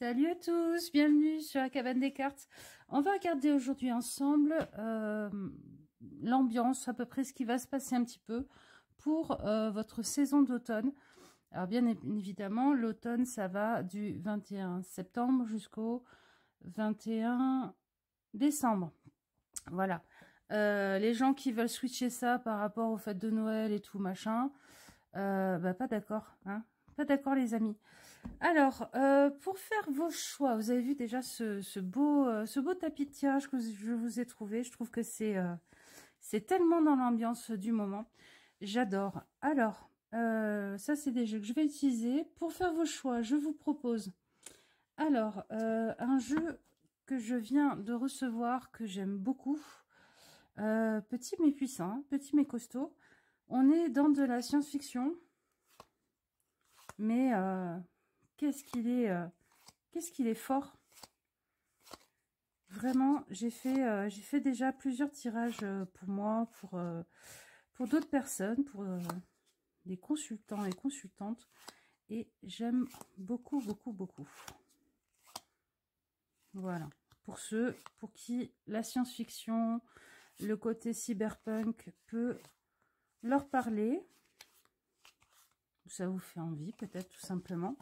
Salut à tous, bienvenue sur la cabane des cartes. On va regarder aujourd'hui ensemble l'ambiance, à peu près ce qui va se passer un petit peu pour votre saison d'automne. Alors bien évidemment, l'automne ça va du 21 septembre jusqu'au 21 décembre. Voilà. Les gens qui veulent switcher ça par rapport aux fêtes de Noël et tout machin, bah pas d'accord, hein. Pas d'accord les amis. Alors, pour faire vos choix, vous avez vu déjà ce beau tapis de tirage que je vous ai trouvé. Je trouve que c'est tellement dans l'ambiance du moment. J'adore. Alors, ça c'est des jeux que je vais utiliser. Pour faire vos choix, je vous propose alors un jeu que je viens de recevoir, que j'aime beaucoup. Petit mais puissant, hein, petit mais costaud. On est dans de la science-fiction. Mais qu'est-ce qu'il est fort. Vraiment, j'ai fait déjà plusieurs tirages pour moi, pour d'autres personnes, pour des consultants et consultantes. Et j'aime beaucoup, beaucoup, beaucoup. Voilà. Pour ceux pour qui la science-fiction, le côté cyberpunk peut leur parler. Ça vous fait envie, peut-être, tout simplement.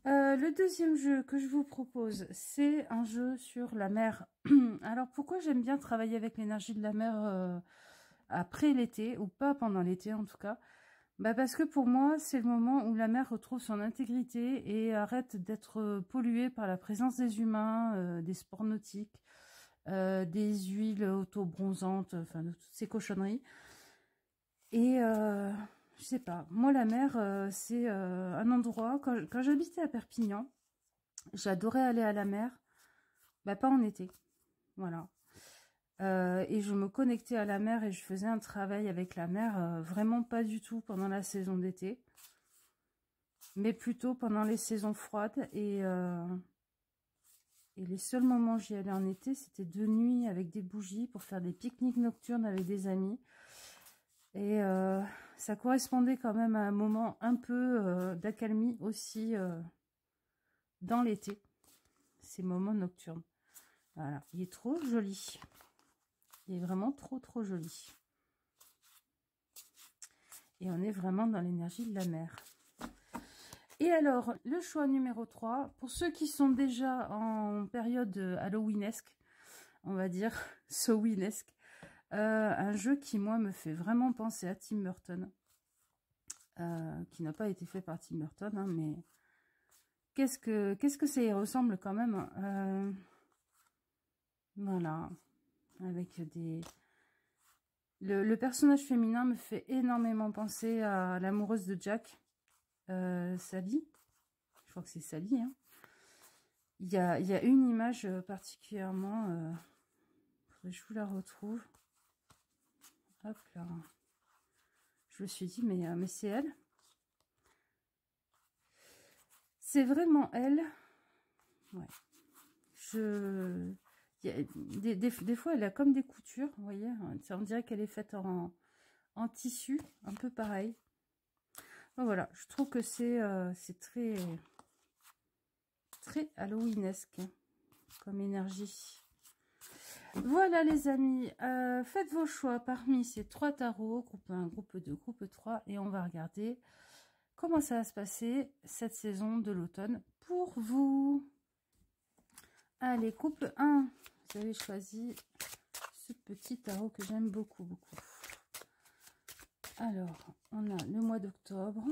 Le deuxième jeu que je vous propose, c'est un jeu sur la mer. Alors, pourquoi j'aime bien travailler avec l'énergie de la mer après l'été, ou pas pendant l'été en tout cas? Bah parce que pour moi, c'est le moment où la mer retrouve son intégrité et arrête d'être polluée par la présence des humains, des sports nautiques, des huiles auto-bronzantes, enfin de toutes ces cochonneries. Et je sais pas, moi la mer, c'est un endroit, quand j'habitais à Perpignan, j'adorais aller à la mer, bah pas en été, voilà. Et je me connectais à la mer et je faisais un travail avec la mer, vraiment pas du tout pendant la saison d'été, mais plutôt pendant les saisons froides. Et les seuls moments où j'y allais en été, c'était de nuit avec des bougies pour faire des pique-niques nocturnes avec des amis. Et ça correspondait quand même à un moment un peu d'accalmie aussi dans l'été, ces moments nocturnes. Voilà, il est trop joli. Il est vraiment trop joli. Et on est vraiment dans l'énergie de la mer. Et alors, le choix numéro 3, pour ceux qui sont déjà en période halloweenesque, on va dire, Soweenesque, un jeu qui, moi, me fait vraiment penser à Tim Burton. Qui n'a pas été fait par Tim Burton, hein, mais qu'est-ce que ça y ressemble quand même. Voilà, avec des... Le personnage féminin me fait énormément penser à l'amoureuse de Jack, Sally. Je crois que c'est Sally. Hein. Il y a une image particulièrement... faudrait que je vous la retrouve. Hop là. Je me suis dit, mais c'est elle. C'est vraiment elle. Ouais. Des fois, elle a comme des coutures, vous voyez. On dirait qu'elle est faite en tissu, un peu pareil. Donc voilà, je trouve que c'est très halloweenesque comme énergie. Voilà les amis, faites vos choix parmi ces 3 tarots, groupe 1, groupe 2, groupe 3, et on va regarder comment ça va se passer cette saison de l'automne pour vous. Allez, groupe 1, vous avez choisi ce petit tarot que j'aime beaucoup, beaucoup. Alors, on a le mois d'octobre,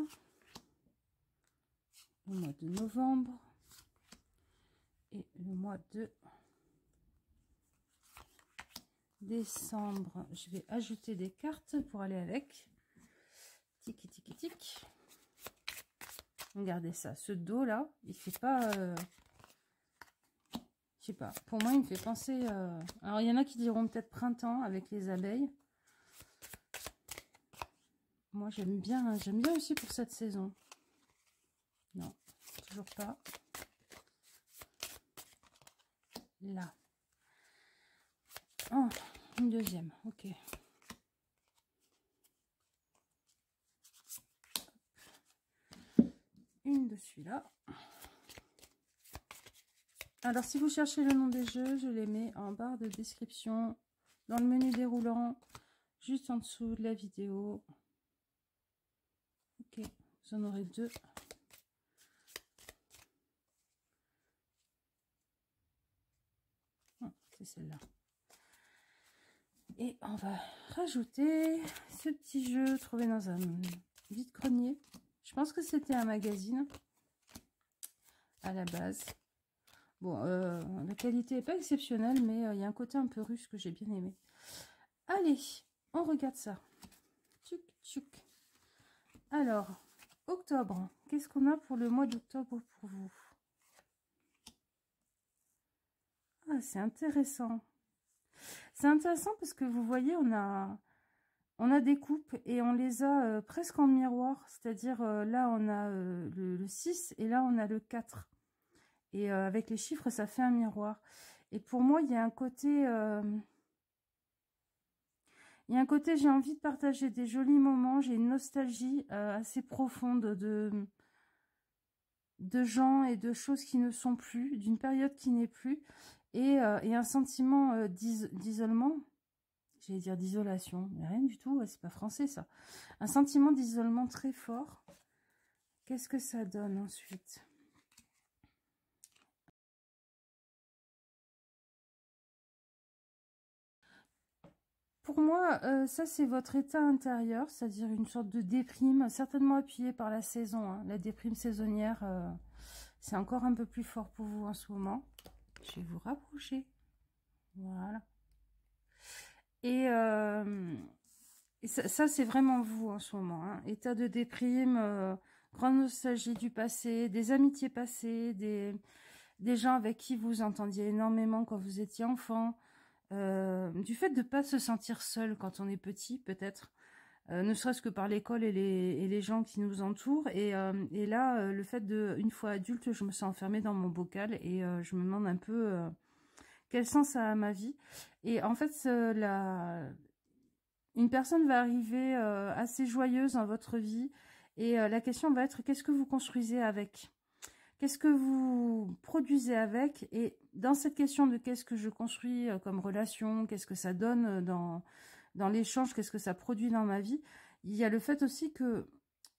le mois de novembre et le mois de décembre. Je vais ajouter des cartes pour aller avec. Tic, tic, tic. Regardez ça, ce dos là, il fait pas... je sais pas, pour moi il me fait penser... Alors il y en a qui diront peut-être printemps avec les abeilles. Moi j'aime bien aussi pour cette saison. Non, toujours pas. Là. Oh, une deuxième, ok. Une de celui-là. Alors, si vous cherchez le nom des jeux, je les mets en barre de description, dans le menu déroulant, juste en dessous de la vidéo. Ok, vous en aurez 2. C'est celle-là. Et on va rajouter ce petit jeu trouvé dans un vide-grenier. Je pense que c'était un magazine à la base. Bon, la qualité n'est pas exceptionnelle, mais il y a un côté un peu russe que j'ai bien aimé. Allez, on regarde ça. Tchouk, tchouk. Alors, octobre. Qu'est-ce qu'on a pour le mois d'octobre pour vous? Ah, c'est intéressant. C'est intéressant parce que vous voyez, on a des coupes et on les a presque en miroir. C'est-à-dire, là, on a le 6 et là, on a le 4. Et avec les chiffres, ça fait un miroir. Et pour moi, il y a un côté... j'ai envie de partager des jolis moments. J'ai une nostalgie assez profonde de gens et de choses qui ne sont plus, d'une période qui n'est plus. Et un sentiment d'isolement. J'allais dire d'isolation, mais rien du tout, c'est pas français ça. Un sentiment d'isolement très fort. Qu'est-ce que ça donne ensuite? Pour moi, ça c'est votre état intérieur, c'est-à-dire une sorte de déprime, certainement appuyée par la saison. Hein. La déprime saisonnière, c'est encore un peu plus fort pour vous en ce moment. Je vais vous rapprocher. Voilà. Et ça c'est vraiment vous en ce moment. Hein. État de déprime, grande nostalgie du passé, des amitiés passées, des gens avec qui vous entendiez énormément quand vous étiez enfant. Du fait de ne pas se sentir seul quand on est petit, peut-être. Ne serait-ce que par l'école et les gens qui nous entourent. Et là, le fait de, une fois adulte, je me sens enfermée dans mon bocal et je me demande un peu quel sens ça a à ma vie. Et en fait, une personne va arriver assez joyeuse dans votre vie et la question va être qu'est-ce que vous construisez avec ? Qu'est-ce que vous produisez avec? Et dans cette question de qu'est-ce que je construis comme relation, qu'est-ce que ça donne dans l'échange, qu'est-ce que ça produit dans ma vie, il y a le fait aussi que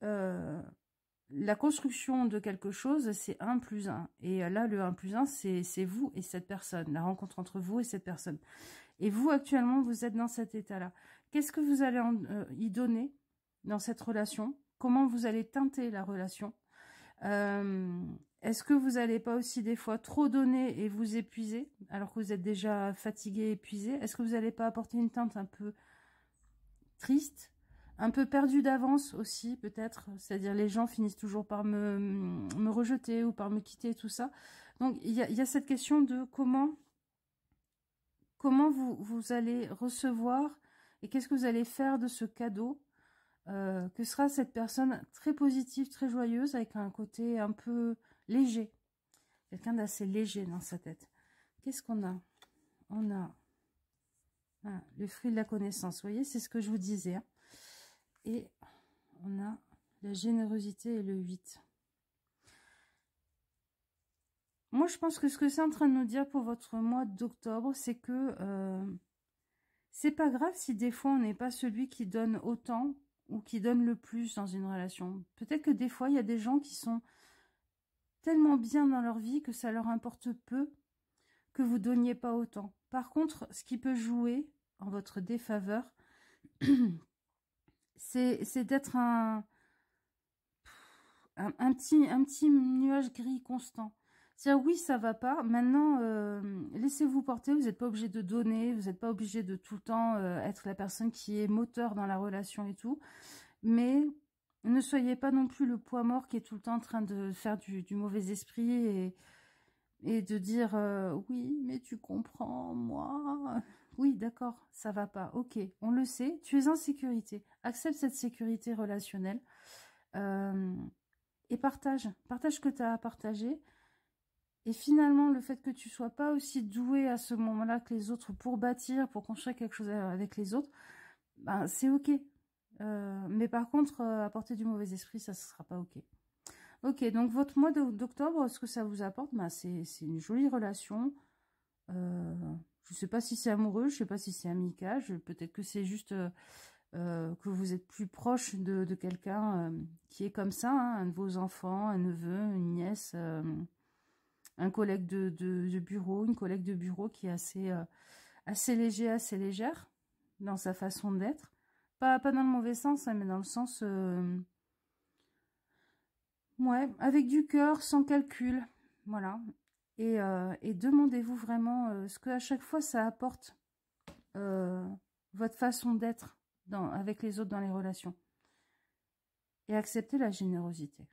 la construction de quelque chose, c'est 1 plus 1. Et là, le 1 plus 1, c'est vous et cette personne, la rencontre entre vous et cette personne. Et vous, actuellement, vous êtes dans cet état-là. Qu'est-ce que vous allez y donner dans cette relation? Comment vous allez teinter la relation? Est-ce que vous n'allez pas aussi des fois trop donner et vous épuiser alors que vous êtes déjà fatigué, épuisé? Est-ce que vous n'allez pas apporter une teinte un peu triste, un peu perdue d'avance aussi peut-être? C'est-à-dire les gens finissent toujours par me rejeter ou par me quitter, tout ça. Donc il y a cette question de comment vous allez recevoir et qu'est-ce que vous allez faire de ce cadeau que sera cette personne très positive, très joyeuse, avec un côté un peu léger. Quelqu'un d'assez léger dans sa tête. Qu'est-ce qu'on a? On a le fruit de la connaissance. Vous voyez, c'est ce que je vous disais. Hein. Et on a la générosité et le 8. Moi, je pense que ce que c'est en train de nous dire pour votre mois d'octobre, c'est que c'est pas grave si des fois on n'est pas celui qui donne autant ou qui donne le plus dans une relation. Peut-être que des fois, il y a des gens qui sont tellement bien dans leur vie que ça leur importe peu que vous donniez pas autant. Par contre, ce qui peut jouer en votre défaveur, c'est d'être un petit nuage gris constant. C'est-à-dire, oui, ça va pas. Maintenant, laissez-vous porter. Vous n'êtes pas obligé de donner. Vous n'êtes pas obligé de tout le temps être la personne qui est moteur dans la relation et tout. Mais ne soyez pas non plus le poids mort qui est tout le temps en train de faire du mauvais esprit et de dire oui, mais tu comprends, moi. Oui, d'accord, ça va pas. Ok, on le sait. Tu es en sécurité. Accepte cette sécurité relationnelle et partage. Partage ce que tu as à partager. Et finalement, le fait que tu sois pas aussi doué à ce moment-là que les autres pour bâtir, pour construire quelque chose avec les autres, ben, c'est ok. Mais par contre, apporter du mauvais esprit, ça ne sera pas ok. Ok, donc votre mois d'octobre, ce que ça vous apporte, bah, c'est une jolie relation. Je sais pas si c'est amoureux, je sais pas si c'est amical, peut-être que c'est juste que vous êtes plus proche de quelqu'un qui est comme ça, hein, un de vos enfants, un neveu, une nièce, un collègue de bureau, une collègue de bureau qui est assez léger, assez légère dans sa façon d'être. Pas dans le mauvais sens, hein, mais dans le sens... ouais, avec du cœur, sans calcul. Voilà. Et demandez-vous vraiment ce que à chaque fois ça apporte votre façon d'être avec les autres dans les relations. Et acceptez la générosité.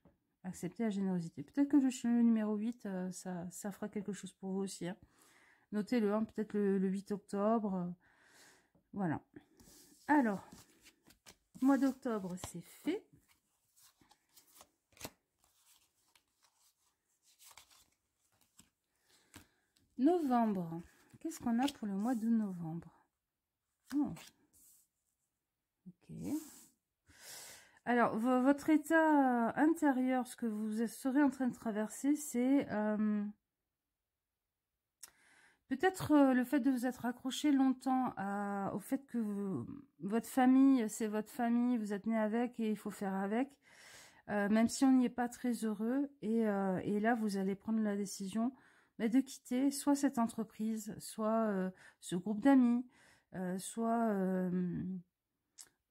Acceptez la générosité. Peut-être que le numéro 8, ça fera quelque chose pour vous aussi. Hein. Notez-le, hein, peut-être le 8 octobre. Voilà. Alors, mois d'octobre, c'est fait. Novembre. Qu'est-ce qu'on a pour le mois de novembre? Oh. Ok. Alors, votre état intérieur, ce que vous serez en train de traverser, c'est peut-être le fait de vous être accroché longtemps au fait que votre famille, c'est votre famille, vous êtes né avec et il faut faire avec, même si on n'y est pas très heureux. Et là, vous allez prendre la décision de quitter soit cette entreprise, soit ce groupe d'amis, soit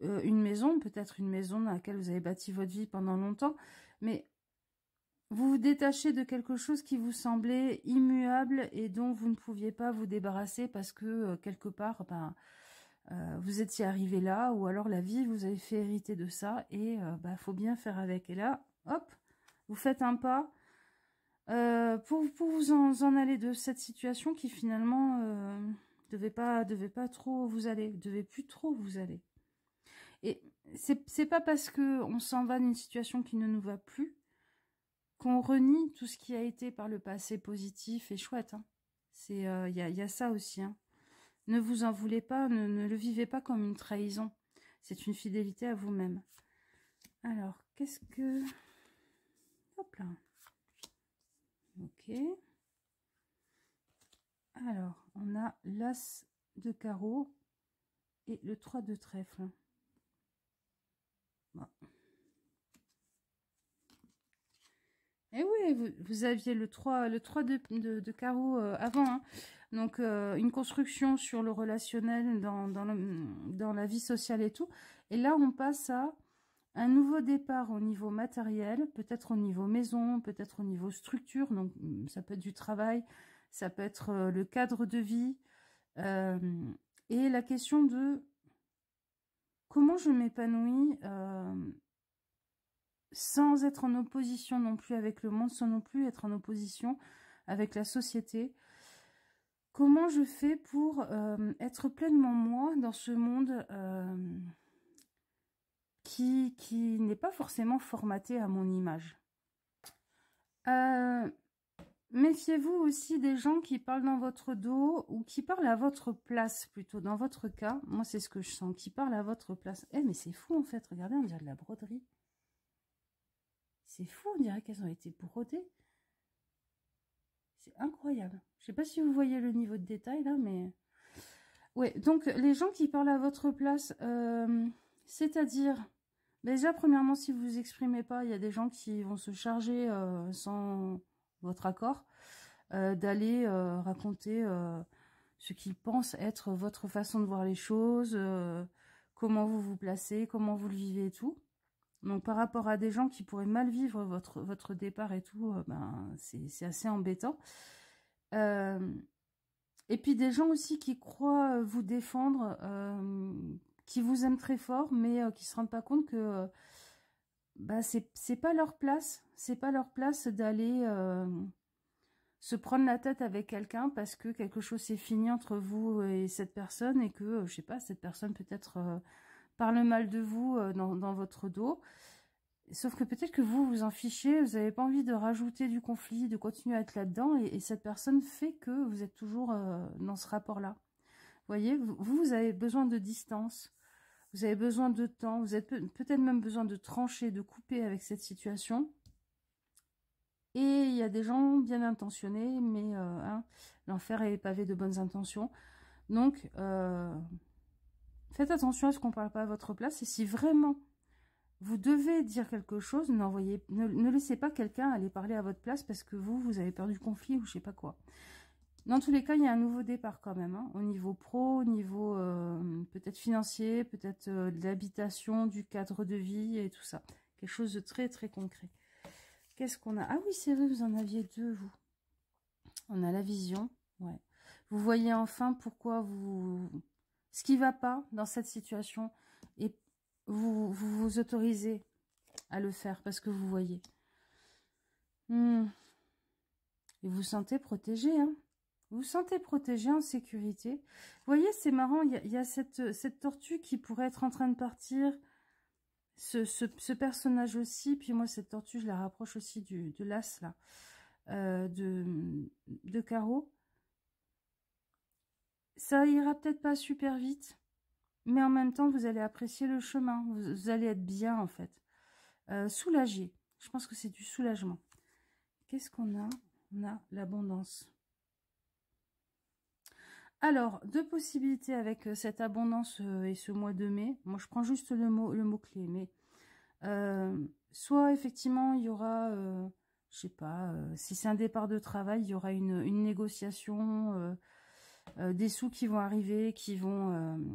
une maison, peut-être une maison dans laquelle vous avez bâti votre vie pendant longtemps, mais vous vous détachez de quelque chose qui vous semblait immuable et dont vous ne pouviez pas vous débarrasser parce que quelque part, vous étiez arrivé là, ou alors la vie vous avait fait hériter de ça et faut bien faire avec. Et là, hop, vous faites un pas pour vous en aller de cette situation qui finalement devait pas trop vous aller, devait plus trop vous aller. Et c'est pas parce que on s'en va d'une situation qui ne nous va plus qu'on renie tout ce qui a été par le passé positif et chouette. Hein. C'est y a ça aussi. Hein. Ne vous en voulez pas, ne le vivez pas comme une trahison. C'est une fidélité à vous-même. Alors, qu'est-ce que... Hop là. Ok. Alors, on a l'As de carreau et le 3 de trèfle. Bon. Et oui, vous aviez le 3 de carreau avant. Hein. Donc, une construction sur le relationnel dans la vie sociale et tout. Et là, on passe à un nouveau départ au niveau matériel, peut-être au niveau maison, peut-être au niveau structure. Donc, ça peut être du travail, ça peut être le cadre de vie. Et la question de comment je m'épanouis sans être en opposition non plus avec le monde, sans non plus être en opposition avec la société. Comment je fais pour être pleinement moi dans ce monde qui n'est pas forcément formaté à mon image. Méfiez-vous aussi des gens qui parlent dans votre dos ou qui parlent à votre place plutôt. Dans votre cas, moi c'est ce que je sens, qui parlent à votre place. Eh mais c'est fou en fait, regardez, on dirait de la broderie. C'est fou, on dirait qu'elles ont été brodées. C'est incroyable. Je sais pas si vous voyez le niveau de détail là, mais... Ouais, donc les gens qui parlent à votre place, c'est-à-dire... Déjà, premièrement, si vous vous exprimez pas, il y a des gens qui vont se charger sans votre accord d'aller raconter ce qu'ils pensent être votre façon de voir les choses, comment vous vous placez, comment vous le vivez et tout. Donc par rapport à des gens qui pourraient mal vivre votre départ et tout, c'est assez embêtant. Et puis des gens aussi qui croient vous défendre, qui vous aiment très fort, mais qui se rendent pas compte que c'est pas leur place. C'est pas leur place d'aller se prendre la tête avec quelqu'un parce que quelque chose s'est fini entre vous et cette personne et que, je sais pas, cette personne peut-être parle mal de vous dans votre dos. Sauf que peut-être que vous vous en fichez, vous n'avez pas envie de rajouter du conflit, de continuer à être là-dedans, et cette personne fait que vous êtes toujours dans ce rapport-là. Vous voyez, vous avez besoin de distance, vous avez besoin de temps, vous avez peut-être même besoin de trancher, de couper avec cette situation, Et il y a des gens bien intentionnés, mais hein, l'enfer est pavé de bonnes intentions. Donc, faites attention à ce qu'on ne parle pas à votre place. Et si vraiment vous devez dire quelque chose, ne laissez pas quelqu'un aller parler à votre place parce que vous avez perdu le conflit ou je sais pas quoi. Dans tous les cas, il y a un nouveau départ quand même, hein, au niveau pro, au niveau peut-être financier, peut-être de l'habitation, du cadre de vie et tout ça. Quelque chose de très très concret. Qu'est-ce qu'on a? Ah oui, c'est vrai, vous en aviez deux, vous. On a la vision, ouais. Vous voyez enfin pourquoi ce qui ne va pas dans cette situation et vous autorisez à le faire parce que vous voyez. Et vous vous sentez protégé, hein. Vous vous sentez protégé, en sécurité. Vous voyez, c'est marrant, il y a cette tortue qui pourrait être en train de partir. Ce personnage aussi, puis moi, cette tortue, je la rapproche aussi de l'as, là, de carreau. Ça ira peut-être pas super vite, mais en même temps, vous allez apprécier le chemin. Vous allez être bien, en fait. Soulagé. Je pense que c'est du soulagement. Qu'est-ce qu'on a? On a l'abondance. Alors, deux possibilités avec cette abondance et ce mois de mai. Moi, je prends juste le mot-clé, mais soit effectivement, il y aura, je sais pas, si c'est un départ de travail, il y aura une négociation, des sous qui vont arriver, qui vont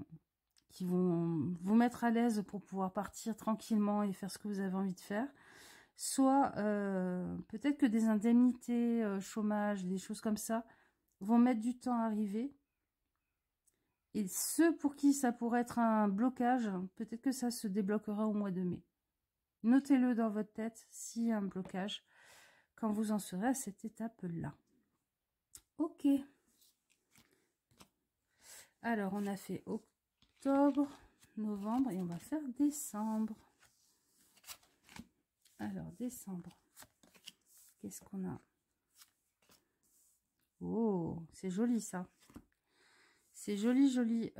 vous mettre à l'aise pour pouvoir partir tranquillement et faire ce que vous avez envie de faire. Soit peut-être que des indemnités, chômage, des choses comme ça, vont mettre du temps à arriver. Et ceux pour qui ça pourrait être un blocage, peut-être que ça se débloquera au mois de mai. Notez-le dans votre tête s'il y a un blocage, quand vous en serez à cette étape-là. Ok. Alors, on a fait octobre, novembre et on va faire décembre. Alors, décembre. Qu'est-ce qu'on a? Oh, c'est joli ça. C'est joli, joli.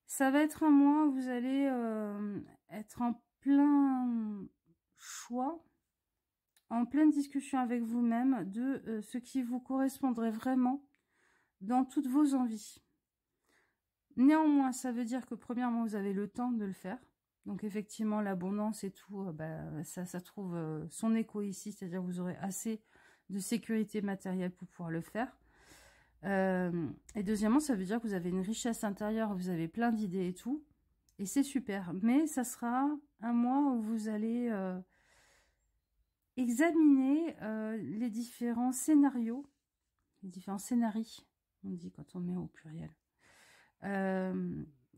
Ça va être un mois où vous allez être en plein choix, en pleine discussion avec vous-même de ce qui vous correspondrait vraiment dans toutes vos envies. Néanmoins, ça veut dire que premièrement, vous avez le temps de le faire. Donc effectivement, l'abondance et tout, ça trouve son écho ici, c'est-à-dire que vous aurez assez de sécurité matérielle pour pouvoir le faire. Et deuxièmement, ça veut dire que vous avez une richesse intérieure, vous avez plein d'idées et tout. Et c'est super. Mais ça sera un mois où vous allez examiner les différents scénarios, on dit quand on met au pluriel,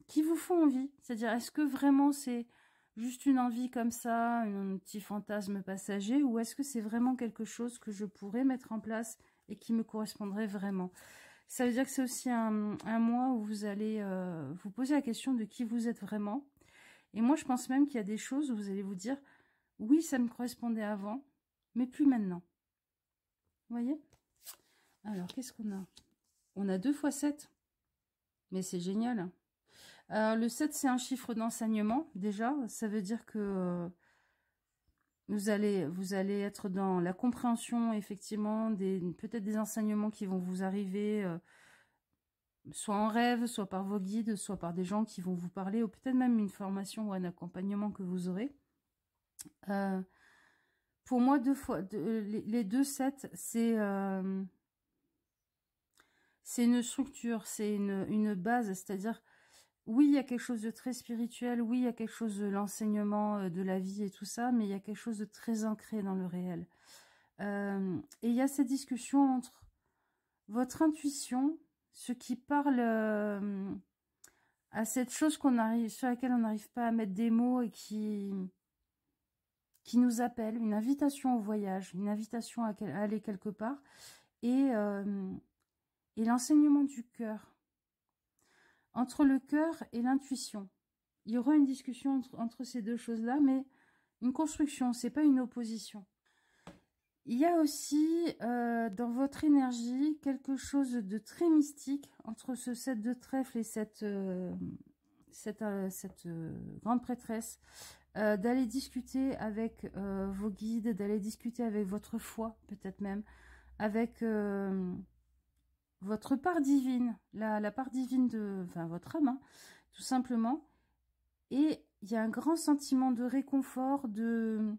qui vous font envie. C'est-à-dire, est-ce que vraiment c'est juste une envie comme ça, un petit fantasme passager, ou est-ce que c'est vraiment quelque chose que je pourrais mettre en place et qui me correspondrait vraiment? Ça veut dire que c'est aussi un mois où vous allez vous poser la question de qui vous êtes vraiment. Et moi, je pense même qu'il y a des choses où vous allez vous dire, oui, ça me correspondait avant, mais plus maintenant. Vous voyez? Alors, qu'est-ce qu'on a? On a 2 x 7. Mais c'est génial. Le 7, c'est un chiffre d'enseignement, déjà. Ça veut dire que vous allez être dans la compréhension, effectivement, peut-être des enseignements qui vont vous arriver, soit en rêve, soit par vos guides, soit par des gens qui vont vous parler, ou peut-être même une formation ou un accompagnement que vous aurez. Pour moi, les 2 7, c'est une structure, c'est une base, c'est-à-dire, oui, il y a quelque chose de très spirituel, oui, il y a quelque chose de l'enseignement, de la vie et tout ça, mais il y a quelque chose de très ancré dans le réel. Et il y a cette discussion entre votre intuition, ce qui parle à cette chose sur laquelle on n'arrive pas à mettre des mots et qui nous appelle, une invitation au voyage, une invitation à aller quelque part, et l'enseignement du cœur. Entre le cœur et l'intuition. Il y aura une discussion entre ces deux choses-là, mais une construction, c'est pas une opposition. Il y a aussi dans votre énergie quelque chose de très mystique entre ce 7 de trèfle et cette cette grande prêtresse, d'aller discuter avec vos guides, d'aller discuter avec votre foi, peut-être même, avec votre part divine, la part divine de votre âme, hein, tout simplement. Et il y a un grand sentiment de réconfort, de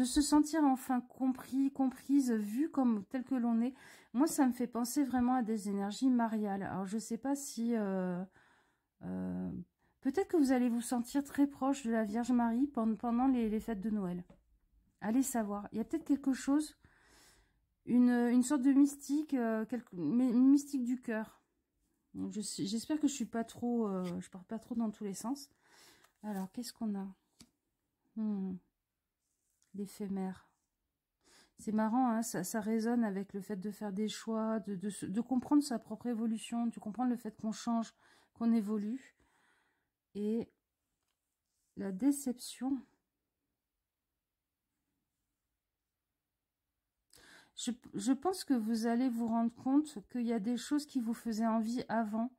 se sentir enfin compris, comprise, vue comme tel que l'on est. Moi, ça me fait penser vraiment à des énergies mariales. Alors, je ne sais pas si... peut-être que vous allez vous sentir très proche de la Vierge Marie pendant les fêtes de Noël. Allez savoir. Il y a peut-être quelque chose, une sorte de mystique, une mystique du cœur. J'espère que je suis pas trop... je pars pas trop dans tous les sens. Alors, qu'est-ce qu'on a? L'éphémère. C'est marrant, hein, ça résonne avec le fait de faire des choix, de comprendre sa propre évolution, de comprendre le fait qu'on change, qu'on évolue. Et la déception. Je pense que vous allez vous rendre compte qu'il y a des choses qui vous faisaient envie avant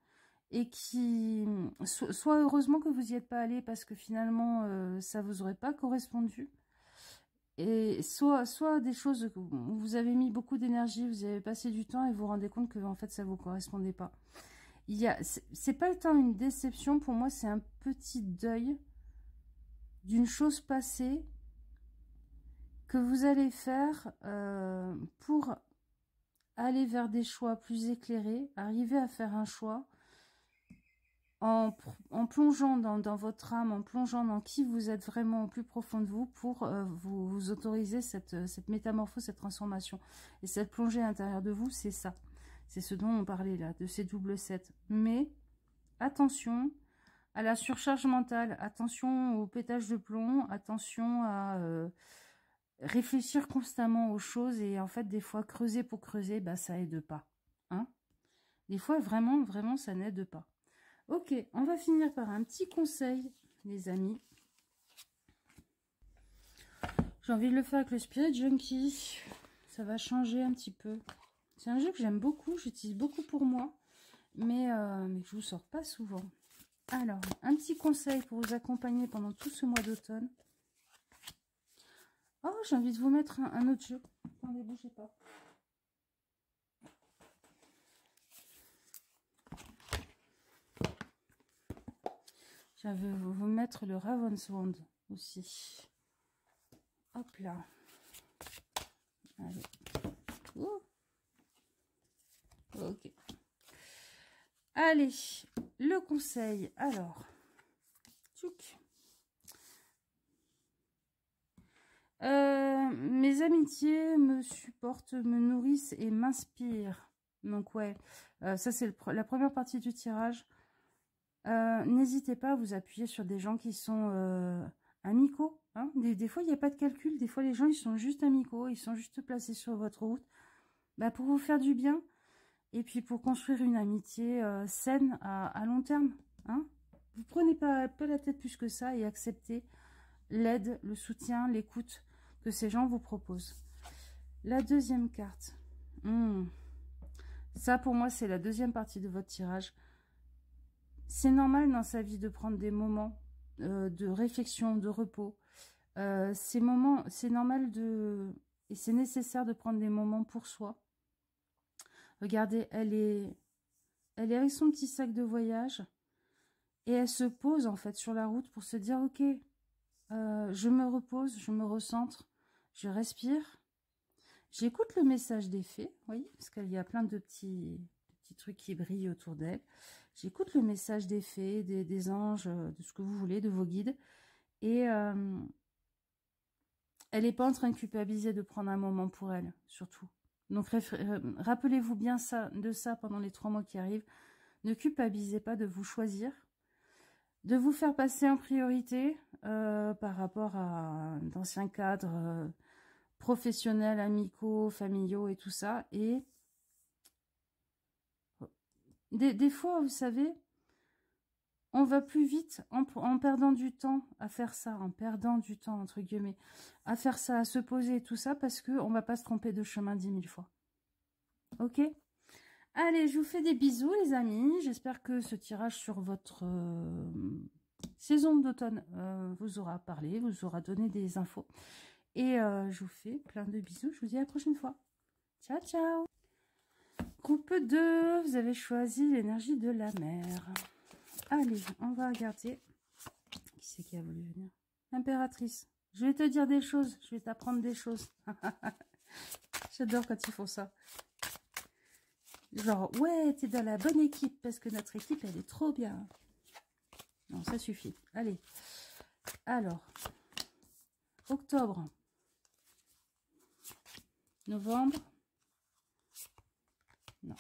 et qui... Soit heureusement que vous n'y êtes pas allé parce que finalement ça vous aurait pas correspondu. Et soit des choses où vous avez mis beaucoup d'énergie, vous avez passé du temps et vous vous rendez compte que en fait ça vous correspondait pas. C'est pas tant une déception, pour moi c'est un petit deuil d'une chose passée que vous allez faire pour aller vers des choix plus éclairés, arriver à faire un choix en plongeant dans votre âme, en plongeant dans qui vous êtes vraiment au plus profond de vous pour vous autoriser cette métamorphose, cette transformation. Et cette plongée à l'intérieur de vous, c'est ça. C'est ce dont on parlait là, de ces doubles sets. Mais attention à la surcharge mentale, attention au pétage de plomb, attention à réfléchir constamment aux choses et en fait des fois creuser pour creuser, bah ça aide pas. Hein, des fois vraiment, vraiment ça n'aide pas. Ok, on va finir par un petit conseil, les amis. J'ai envie de le faire avec le Spirit Junkie. Ça va changer un petit peu. C'est un jeu que j'aime beaucoup, j'utilise beaucoup pour moi, mais que je vous sors pas souvent. Alors, un petit conseil pour vous accompagner pendant tout ce mois d'automne. Oh, j'ai envie de vous mettre un autre jeu. Attendez, bougez pas. Je vais vous mettre le Ravenswand aussi. Hop là. Allez. Ouh. Ok. Allez, le conseil. Alors. Tchouk. Mes amitiés me supportent, me nourrissent et m'inspirent. Donc ouais, ça c'est la première partie du tirage. N'hésitez pas à vous appuyer sur des gens qui sont amicaux. Hein. Des fois, il n'y a pas de calcul. Des fois, les gens, ils sont juste amicaux. Ils sont juste placés sur votre route pour vous faire du bien. Et puis, pour construire une amitié saine à long terme. Hein. Vous prenez pas la tête plus que ça et acceptez l'aide, le soutien, l'écoute que ces gens vous proposent. La deuxième carte. Ça, pour moi, c'est la deuxième partie de votre tirage. C'est normal dans sa vie de prendre des moments de réflexion, de repos. Ces moments, c'est normal et c'est nécessaire de prendre des moments pour soi. Regardez, elle est avec son petit sac de voyage et elle se pose en fait sur la route pour se dire ok, je me repose, je me recentre, je respire. J'écoute le message des fées, oui, parce qu'il y a plein de petits trucs qui brillent autour d'elle. J'écoute le message des fées, des anges, de ce que vous voulez, de vos guides. Et elle n'est pas en train de culpabiliser de prendre un moment pour elle, surtout. Donc, rappelez-vous bien de ça pendant les 3 mois qui arrivent. Ne culpabilisez pas de vous choisir, de vous faire passer en priorité par rapport à d'anciens cadres professionnels, amicaux, familiaux et tout ça. Et des fois, vous savez, on va plus vite en perdant du temps à faire ça, en perdant du temps, entre guillemets, à faire ça, à se poser et tout ça, parce qu'on ne va pas se tromper de chemin 10 000 fois. Ok ? Allez, je vous fais des bisous, les amis. J'espère que ce tirage sur votre saison d'automne vous aura parlé, vous aura donné des infos. Et je vous fais plein de bisous. Je vous dis à la prochaine fois. Ciao, ciao. Groupe 2, vous avez choisi l'énergie de la mer. Allez, on va regarder. Qui c'est qui a voulu venir? L'impératrice. Je vais te dire des choses. Je vais t'apprendre des choses. J'adore quand ils font ça. Genre, ouais, t'es dans la bonne équipe parce que notre équipe, elle est trop bien. Non, ça suffit. Allez. Alors, octobre. Novembre. Non.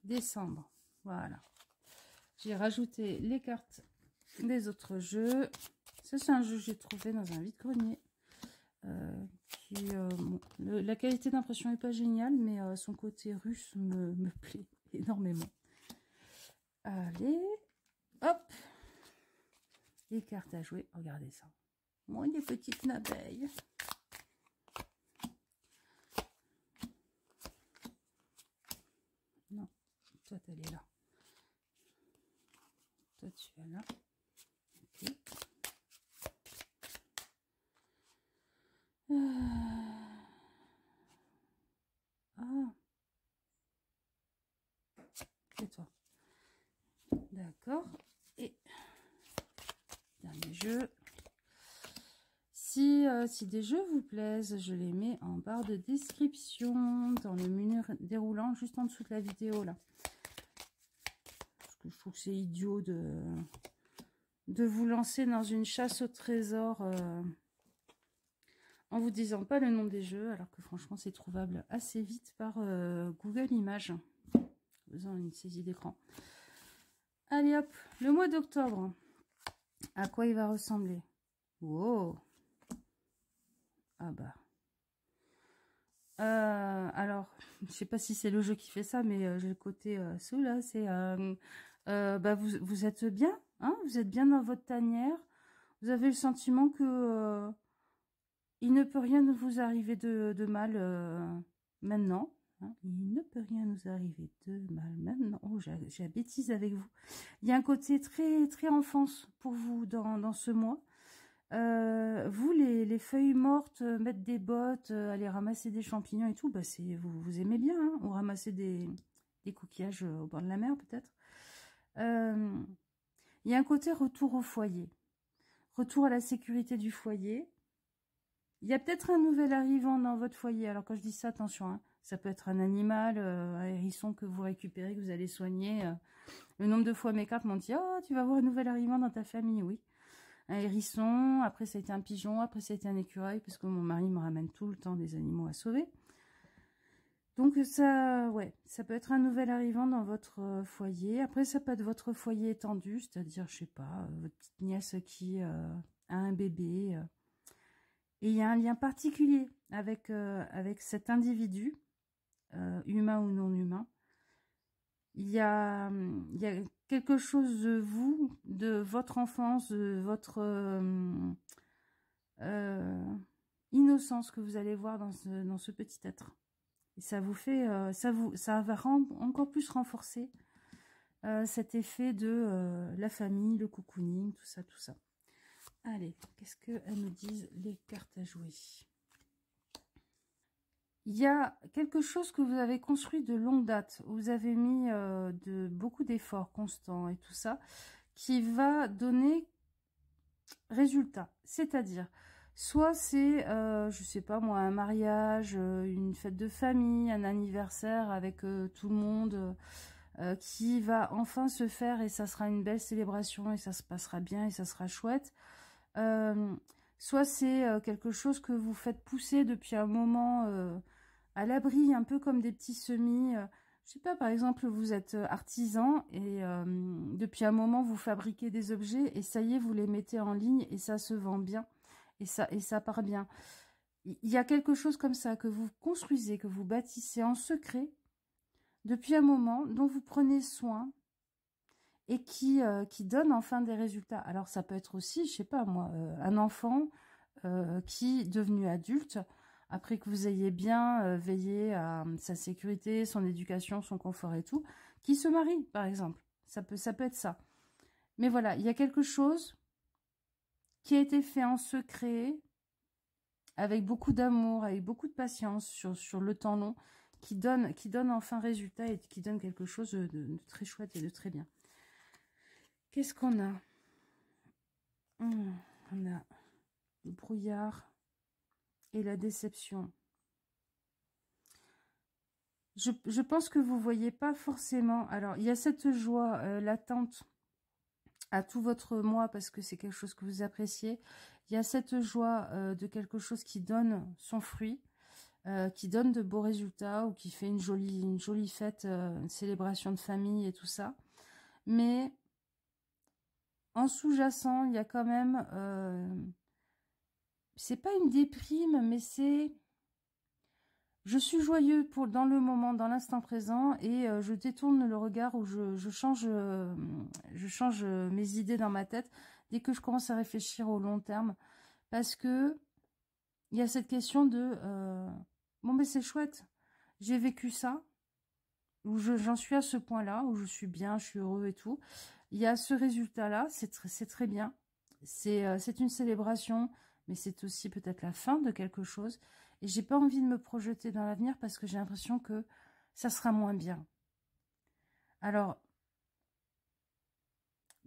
Décembre. Voilà. J'ai rajouté les cartes des autres jeux. Ça, c'est un jeu que j'ai trouvé dans un vide-grenier. Bon, la qualité d'impression n'est pas géniale, mais son côté russe me plaît énormément. Allez, hop. Les cartes à jouer. Regardez ça. Moi, des petites abeilles. Non, toi, tu es là. Toi, tu es là. Ok. Ah. C'est toi. D'accord. Et dernier jeu. Si des jeux vous plaisent, je les mets en barre de description dans le menu déroulant juste en dessous de la vidéo là. Parce que je trouve que c'est idiot de vous lancer dans une chasse au trésor en vous disant pas le nom des jeux, alors que franchement c'est trouvable assez vite par Google Images, en faisant une saisie d'écran. Allez hop, le mois d'octobre, à quoi il va ressembler? Wow. Ah bah. Alors, je sais pas si c'est le jeu qui fait ça, mais j'ai le côté sous là, c'est bah vous êtes bien, hein, vous êtes bien dans votre tanière, vous avez le sentiment que il ne peut rien vous arriver de mal maintenant. Hein, il ne peut rien nous arriver de mal maintenant. Oh, j'ai la bêtise avec vous. Il y a un côté très très enfance pour vous dans ce mois. Vous, les feuilles mortes, mettre des bottes, aller ramasser des champignons et tout, bah vous aimez bien, hein, ou ramasser des coquillages au bord de la mer peut-être. Il y a un côté retour au foyer, retour à la sécurité du foyer. Il y a peut-être un nouvel arrivant dans votre foyer. Alors quand je dis ça, attention, hein, ça peut être un animal, un hérisson que vous récupérez, que vous allez soigner. Le nombre de fois mes cartes m'ont dit « Oh, tu vas voir un nouvel arrivant dans ta famille », oui. Un hérisson, après ça a été un pigeon, après ça a été un écureuil, parce que mon mari me ramène tout le temps des animaux à sauver. Donc ça, ouais, ça peut être un nouvel arrivant dans votre foyer. Après ça peut être votre foyer étendu, c'est-à-dire, je sais pas, votre petite nièce qui a un bébé. Et il y a un lien particulier avec cet individu, humain ou non humain. Il y a quelque chose de vous, de votre enfance, de votre innocence que vous allez voir dans ce petit être. Et ça vous fait, ça va encore plus renforcer cet effet de la famille, le cocooning, tout ça, tout ça. Allez, qu'est-ce qu'elles nous disent les cartes à jouer? Il y a quelque chose que vous avez construit de longue date, où vous avez mis beaucoup d'efforts constants et tout ça, qui va donner résultat. C'est-à-dire, soit c'est, je sais pas moi, un mariage, une fête de famille, un anniversaire avec tout le monde qui va enfin se faire et ça sera une belle célébration et ça se passera bien et ça sera chouette. Soit c'est quelque chose que vous faites pousser depuis un moment à l'abri, un peu comme des petits semis. Je sais pas, par exemple, vous êtes artisan et depuis un moment, vous fabriquez des objets et ça y est, vous les mettez en ligne et ça se vend bien et ça part bien. Il y a quelque chose comme ça que vous construisez, que vous bâtissez en secret depuis un moment, dont vous prenez soin et qui donne enfin des résultats. Alors, ça peut être aussi, je sais pas moi, un enfant qui, devenu adulte, après que vous ayez bien veillé à sa sécurité, son éducation, son confort et tout, qui se marie, par exemple. Ça peut être ça. Mais voilà, il y a quelque chose qui a été fait en secret, avec beaucoup d'amour, avec beaucoup de patience, sur le temps long, qui donne enfin résultat et qui donne quelque chose de très chouette et de très bien. Qu'est-ce qu'on a? On a le brouillard et la déception. Je pense que vous voyez pas forcément. Alors, il y a cette joie latente à tout votre moi parce que c'est quelque chose que vous appréciez. Il y a cette joie de quelque chose qui donne son fruit, qui donne de beaux résultats ou qui fait une jolie fête, une célébration de famille et tout ça. Mais en sous-jacent, il y a quand même... c'est pas une déprime, mais c'est... Je suis joyeux dans le moment, dans l'instant présent, et je détourne le regard où je change mes idées dans ma tête dès que je commence à réfléchir au long terme. Parce que il y a cette question de bon, mais c'est chouette, j'ai vécu ça, où j'en suis à ce point-là, où je suis bien, je suis heureux et tout. Il y a ce résultat-là, c'est très bien. C'est une célébration, mais c'est aussi peut-être la fin de quelque chose. Et j'ai pas envie de me projeter dans l'avenir parce que j'ai l'impression que ça sera moins bien. Alors,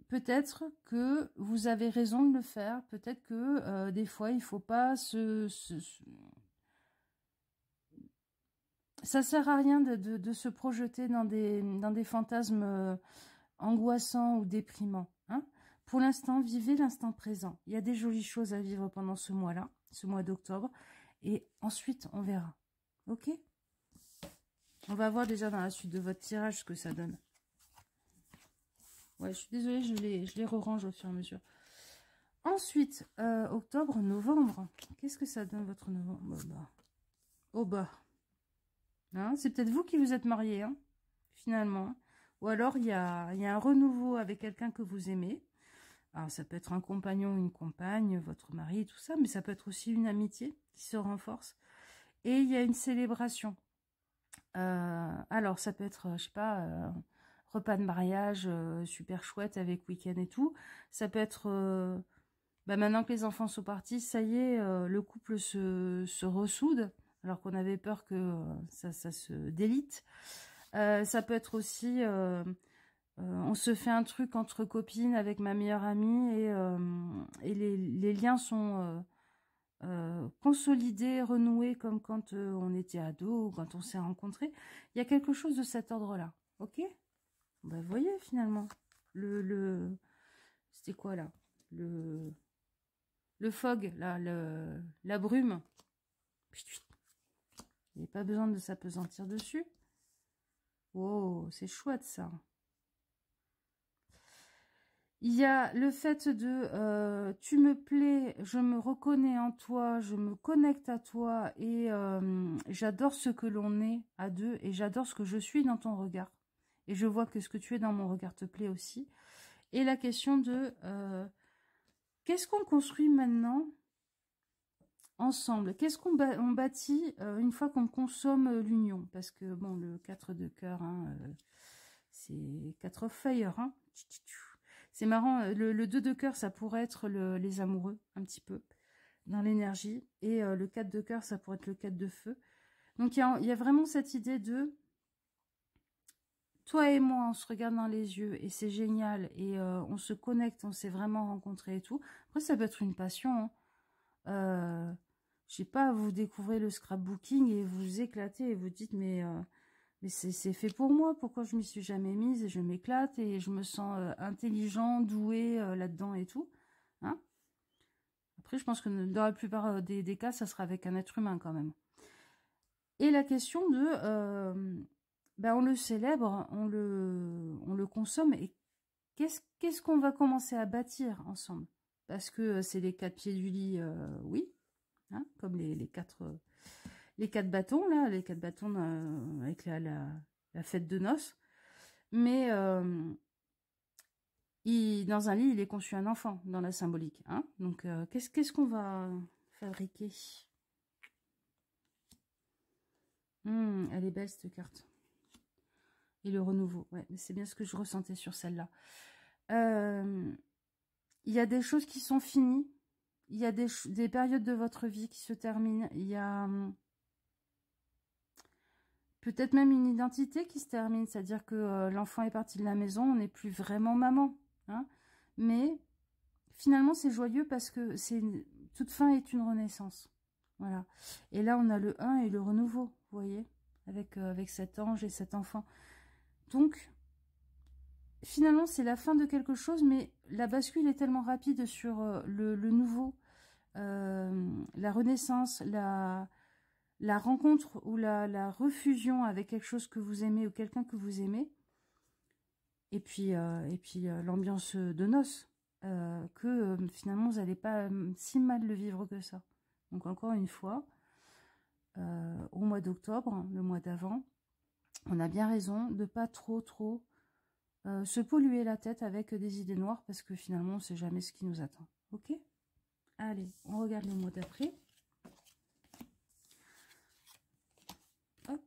peut-être que vous avez raison de le faire. Peut-être que des fois, il faut pas ça sert à rien de se projeter dans des fantasmes angoissants ou déprimants. Hein. Pour l'instant, vivez l'instant présent. Il y a des jolies choses à vivre pendant ce mois-là, ce mois d'octobre. Et ensuite, on verra. Ok? On va voir déjà dans la suite de votre tirage ce que ça donne. Ouais, je suis désolée, je les re-range au fur et à mesure. Ensuite, octobre, novembre. Qu'est-ce que ça donne votre novembre? Oh bah. Hein, c'est peut-être vous qui vous êtes mariés, hein, finalement. Ou alors, il y a un renouveau avec quelqu'un que vous aimez. Alors, ça peut être un compagnon, une compagne, votre mari, tout ça, mais ça peut être aussi une amitié qui se renforce. Et il y a une célébration. Alors, ça peut être, je sais pas, repas de mariage super chouette avec week-end et tout. Ça peut être, maintenant que les enfants sont partis, ça y est, le couple se ressoude, alors qu'on avait peur que ça se délite. Ça peut être aussi... on se fait un truc entre copines avec ma meilleure amie et les liens sont consolidés, renoués comme quand on était ado ou quand on s'est rencontrés. Il y a quelque chose de cet ordre-là. Ok? Bah, vous voyez finalement. C'était quoi là? Le fog, là, la brume. Il n'y a pas besoin de s'apesantir dessus. Oh, c'est chouette ça. Il y a le fait de tu me plais, je me reconnais en toi, je me connecte à toi et j'adore ce que l'on est à deux et j'adore ce que je suis dans ton regard. Et je vois que ce que tu es dans mon regard te plaît aussi. Et la question de qu'est-ce qu'on construit maintenant ensemble? Qu'est-ce qu'on bâtit une fois qu'on consomme l'union? Parce que bon, le 4 de cœur, hein, c'est 4 feuilles, hein. C'est marrant, le 2 de cœur, ça pourrait être les amoureux, un petit peu, dans l'énergie. Et le 4 de cœur, ça pourrait être le 4 de feu. Donc, il y a vraiment cette idée de... Toi et moi, on se regarde dans les yeux et c'est génial. Et on se connecte, on s'est vraiment rencontrés et tout. Après, ça peut être une passion. Hein. Je sais pas, vous découvrez le scrapbooking et vous éclatez et vous dites, mais c'est fait pour moi, pourquoi je m'y suis jamais mise et je m'éclate et je me sens intelligent, doué là-dedans et tout. Hein. Après, je pense que dans la plupart des cas, ça sera avec un être humain quand même. Et la question de, on le célèbre, on le consomme et qu'est-ce qu'on va commencer à bâtir ensemble? Parce que c'est les 4 pieds du lit, oui, hein, comme les 4... les 4 bâtons, là, les 4 bâtons avec la fête de noces. Mais dans un lit, il est conçu un enfant, dans la symbolique. Hein. Donc, qu'est-ce qu'on va fabriquer? Elle est belle cette carte. Et le renouveau, ouais, mais c'est bien ce que je ressentais sur celle-là. Il y a des choses qui sont finies. Il y a des périodes de votre vie qui se terminent. Il y a peut-être même une identité qui se termine. C'est-à-dire que l'enfant est parti de la maison, on n'est plus vraiment maman. Hein, mais finalement, c'est joyeux parce que toute fin est une renaissance. Voilà. Et là, on a le 1 et le renouveau, vous voyez, avec cet ange et cet enfant. Donc, finalement, c'est la fin de quelque chose, mais la bascule est tellement rapide sur le nouveau, la renaissance, la rencontre ou la refusion avec quelque chose que vous aimez ou quelqu'un que vous aimez, et puis l'ambiance de noces, que finalement, vous n'allez pas si mal le vivre que ça. Donc, encore une fois, au mois d'octobre, le mois d'avant, on a bien raison de ne pas trop se polluer la tête avec des idées noires parce que finalement, on ne sait jamais ce qui nous attend. Ok? Allez, on regarde le mois d'après. Hop.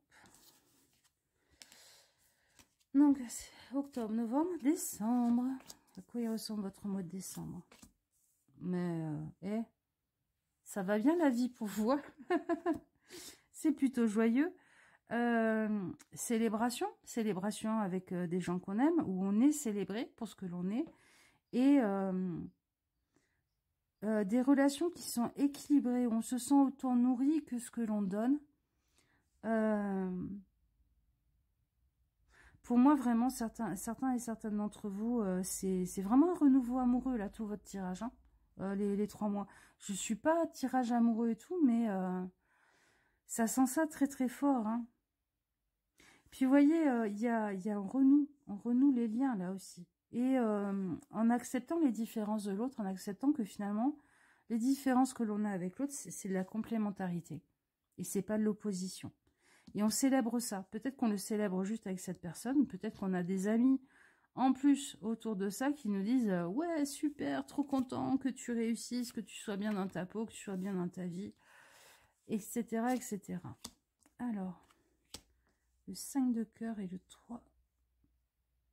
Donc, octobre, novembre, décembre. À quoi il ressemble votre mois de décembre? Mais, ça va bien la vie pour vous. C'est plutôt joyeux. Célébration avec des gens qu'on aime, où on est célébré pour ce que l'on est, et des relations qui sont équilibrées, où on se sent autant nourri que ce que l'on donne. Pour moi, vraiment, certains et certaines d'entre vous, c'est vraiment un renouveau amoureux, là, tout votre tirage, hein, les 3 mois. Je suis pas tirage amoureux et tout, mais ça sent ça très très fort, hein. Puis vous voyez, il y a on renoue les liens là aussi. Et en acceptant les différences de l'autre, en acceptant que finalement, les différences que l'on a avec l'autre, c'est de la complémentarité. Et c'est pas de l'opposition. Et on célèbre ça. Peut-être qu'on le célèbre juste avec cette personne, peut-être qu'on a des amis en plus autour de ça qui nous disent « Ouais, super, trop content que tu réussisses, que tu sois bien dans ta peau, que tu sois bien dans ta vie. » Etc. etc. Alors... le 5 de cœur et le 3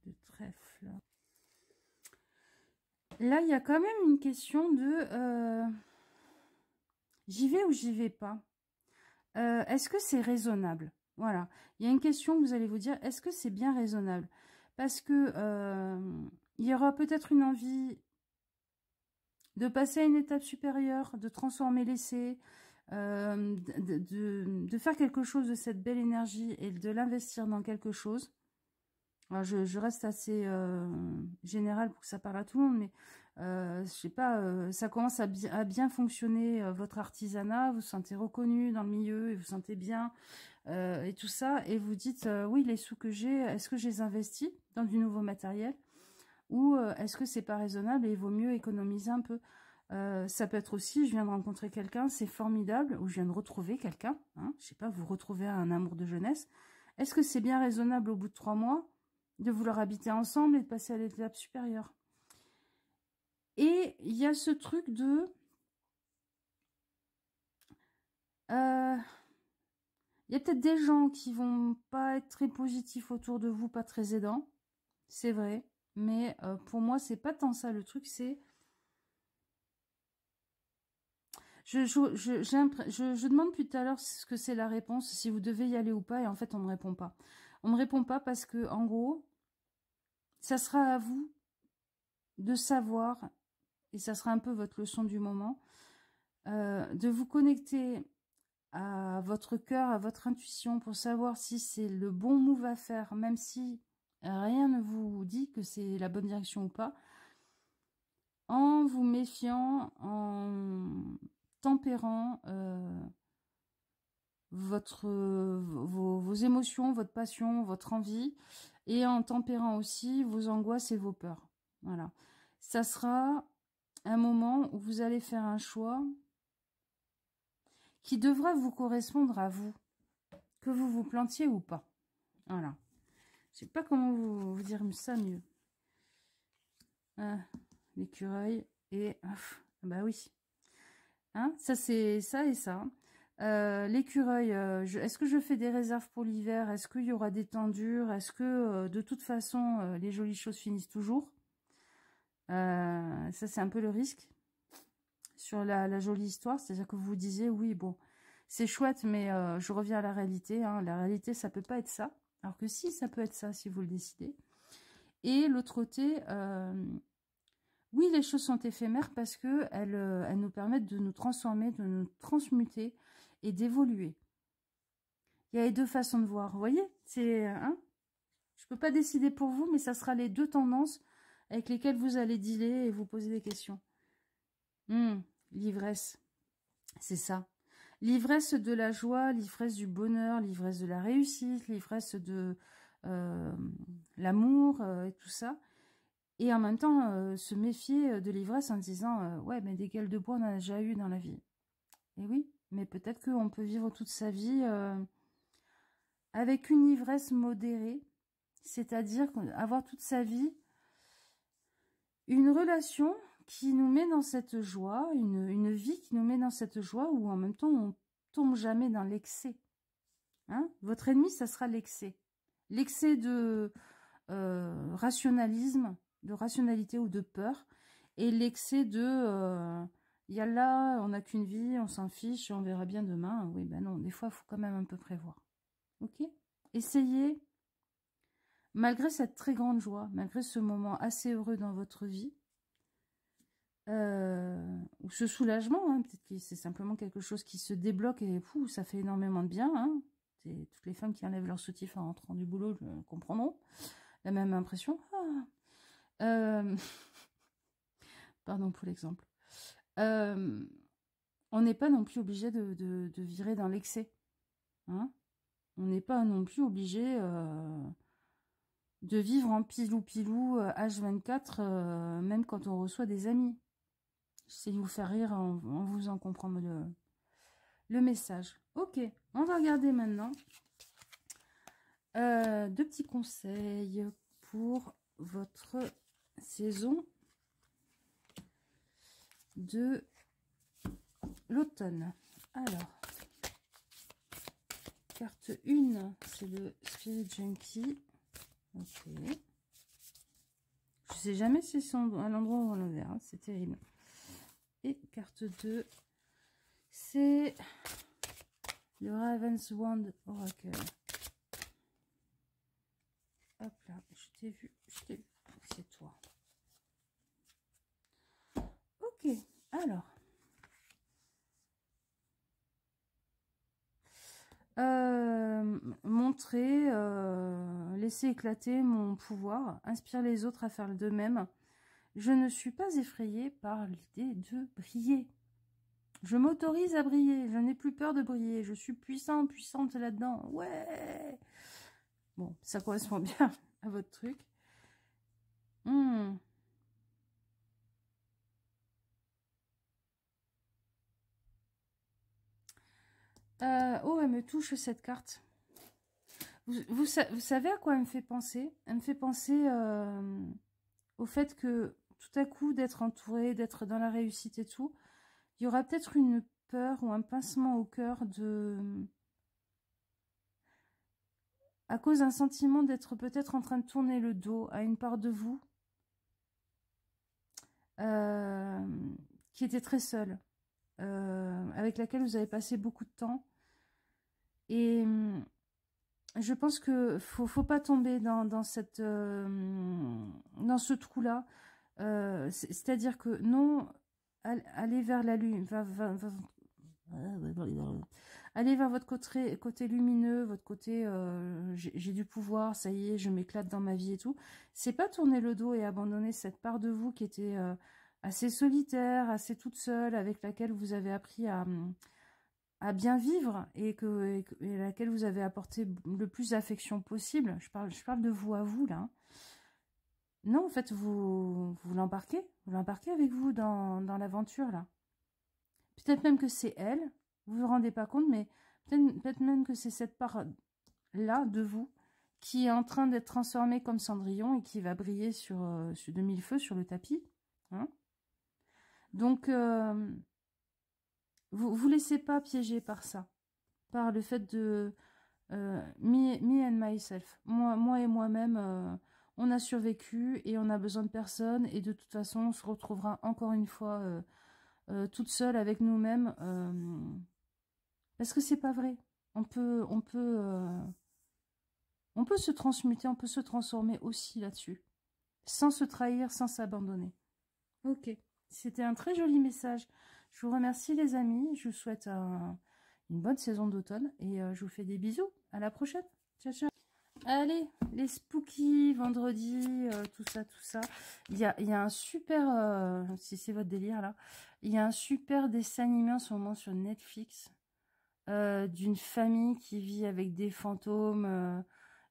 de trèfle. Là, il y a quand même une question de j'y vais ou j'y vais pas. Est-ce que c'est raisonnable? Voilà. Il y a une question que vous allez vous dire, est-ce que c'est bien raisonnable? Parce que il y aura peut-être une envie de passer à une étape supérieure, de transformer l'essai, de faire quelque chose de cette belle énergie et de l'investir dans quelque chose. Alors je reste assez générale pour que ça parle à tout le monde, mais je sais pas, ça commence à bien fonctionner votre artisanat, vous vous sentez reconnu dans le milieu et vous vous sentez bien et tout ça, et vous dites oui, les sous que j'ai, est-ce que je les investis dans du nouveau matériel ou est-ce que c'est pas raisonnable et il vaut mieux économiser un peu? Ça peut être aussi, je viens de rencontrer quelqu'un, c'est formidable, ou je viens de retrouver quelqu'un, hein, je sais pas, vous retrouvez un amour de jeunesse. Est-ce que c'est bien raisonnable au bout de 3 mois de vouloir habiter ensemble et de passer à l'étape supérieure? Et il y a ce truc de... il y a peut-être des gens qui vont pas être très positifs autour de vous, pas très aidants, c'est vrai, mais pour moi, c'est pas tant ça le truc, c'est... Je demande depuis tout à l'heure ce que c'est la réponse, si vous devez y aller ou pas, et en fait, on ne me répond pas. On ne me répond pas parce que, en gros, ça sera à vous de savoir, et ça sera un peu votre leçon du moment, de vous connecter à votre cœur, à votre intuition, pour savoir si c'est le bon move à faire, même si rien ne vous dit que c'est la bonne direction ou pas, en vous méfiant, en tempérant vos émotions, votre passion, votre envie, et en tempérant aussi vos angoisses et vos peurs. Voilà. Ça sera un moment où vous allez faire un choix qui devra vous correspondre à vous, que vous vous plantiez ou pas. Voilà. Je sais pas comment vous dire ça mieux. L'écureuil et... bah oui. Hein, ça c'est ça et ça. L'écureuil, est-ce que je fais des réserves pour l'hiver? Est-ce qu'il y aura des tendures? Est-ce que de toute façon, les jolies choses finissent toujours? Ça, c'est un peu le risque sur la jolie histoire. C'est-à-dire que vous vous disiez, oui, bon, c'est chouette, mais je reviens à la réalité. Hein. La réalité, ça peut pas être ça. Alors que si, ça peut être ça, si vous le décidez. Et l'autre côté, oui, les choses sont éphémères parce que elles nous permettent de nous transformer, de nous transmuter et d'évoluer. Il y a les deux façons de voir. Vous voyez, c'est je peux pas décider pour vous, mais ça sera les deux tendances avec lesquelles vous allez dealer et vous poser des questions. L'ivresse, c'est ça. L'ivresse de la joie, l'ivresse du bonheur, l'ivresse de la réussite, l'ivresse de l'amour et tout ça. Et en même temps, se méfier de l'ivresse en disant ouais, mais des gueules de bois, on en a déjà eu dans la vie. Et oui, mais peut-être qu'on peut vivre toute sa vie avec une ivresse modérée, c'est-à-dire avoir toute sa vie une relation qui nous met dans cette joie, une vie qui nous met dans cette joie où en même temps on tombe jamais dans l'excès. Hein? Votre ennemi, ça sera l'excès. L'excès de rationalisme, de rationalité ou de peur, et l'excès de yallah, on n'a qu'une vie, on s'en fiche, on verra bien demain. Oui, ben non, des fois, il faut quand même un peu prévoir. Ok? Essayez, malgré cette très grande joie, malgré ce moment assez heureux dans votre vie, ou ce soulagement, hein, peut-être que c'est simplement quelque chose qui se débloque et ça fait énormément de bien. Hein. Toutes les femmes qui enlèvent leur soutif en rentrant du boulot comprendront la même impression. Pardon pour l'exemple. On n'est pas non plus obligé de virer dans l'excès. Hein, on n'est pas non plus obligé de vivre en pilou-pilou H24, même quand on reçoit des amis. J'essaie de vous faire rire en vous en comprenant le message. Ok, on va regarder maintenant deux petits conseils pour votre saison de l'automne. Alors, carte 1, c'est le Spirit Junkie. Ok. Je sais jamais si c'est à l'endroit ou à l'envers, hein, c'est terrible. Et carte 2, c'est le Raven's Wand Oracle. Hop là, je t'ai vu, c'est toi. Ok, alors. Montrer, laisser éclater mon pouvoir, inspire les autres à faire de même. Je ne suis pas effrayée par l'idée de briller. Je m'autorise à briller, je n'ai plus peur de briller, je suis puissante là-dedans. Ouais. Bon, ça correspond bien à votre truc. Oh, elle me touche cette carte. Vous savez à quoi elle me fait penser? Elle me fait penser au fait que tout à coup, d'être entourée, d'être dans la réussite et tout, il y aura peut-être une peur ou un pincement au cœur à cause d'un sentiment d'être peut-être en train de tourner le dos à une part de vous qui était très seule, avec laquelle vous avez passé beaucoup de temps. Et je pense que faut pas tomber dans cette dans ce trou-là. C'est-à-dire que non, allez vers la lune, allez vers votre côté lumineux, votre côté j'ai du pouvoir, ça y est, je m'éclate dans ma vie et tout. C'est pas tourner le dos et abandonner cette part de vous qui était assez solitaire, assez toute seule, avec laquelle vous avez appris à bien vivre et à laquelle vous avez apporté le plus d'affection possible. Je parle de vous à vous là. Non, en fait, vous l'embarquez avec vous dans l'aventure là. Peut-être même que c'est elle, vous vous rendez pas compte, mais peut-être même que c'est cette part-là de vous qui est en train d'être transformée comme Cendrillon et qui va briller de mille feux sur le tapis. Hein, donc, vous laissez pas piéger par ça. Par le fait de me and myself. Moi et moi-même, on a survécu et on a besoin de personne. Et de toute façon, on se retrouvera encore une fois toute seule avec nous-mêmes. Parce que c'est pas vrai. On peut se transmuter, on peut se transformer aussi là-dessus. Sans se trahir, sans s'abandonner. Ok. C'était un très joli message. Je vous remercie les amis. Je vous souhaite une bonne saison d'automne. Et je vous fais des bisous. À la prochaine. Ciao, ciao. Allez, les spooky, vendredi, tout ça, tout ça. Il y a un super... si c'est votre délire là. Il y a un super dessin animé en ce moment sur Netflix. D'une famille qui vit avec des fantômes.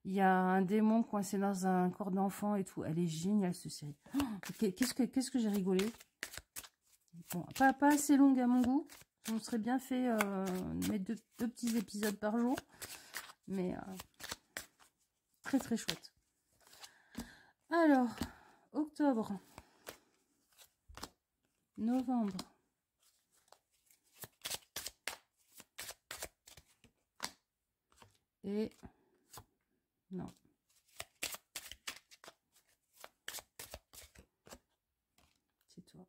Il y a un démon coincé dans un corps d'enfant et tout. Elle est géniale, cette série. Oh, qu'est-ce que j'ai rigolé. Bon, pas assez longue à mon goût. On serait bien fait mettre deux petits épisodes par jour. Mais très très chouette. Alors, octobre. Novembre. Et... non. C'est toi.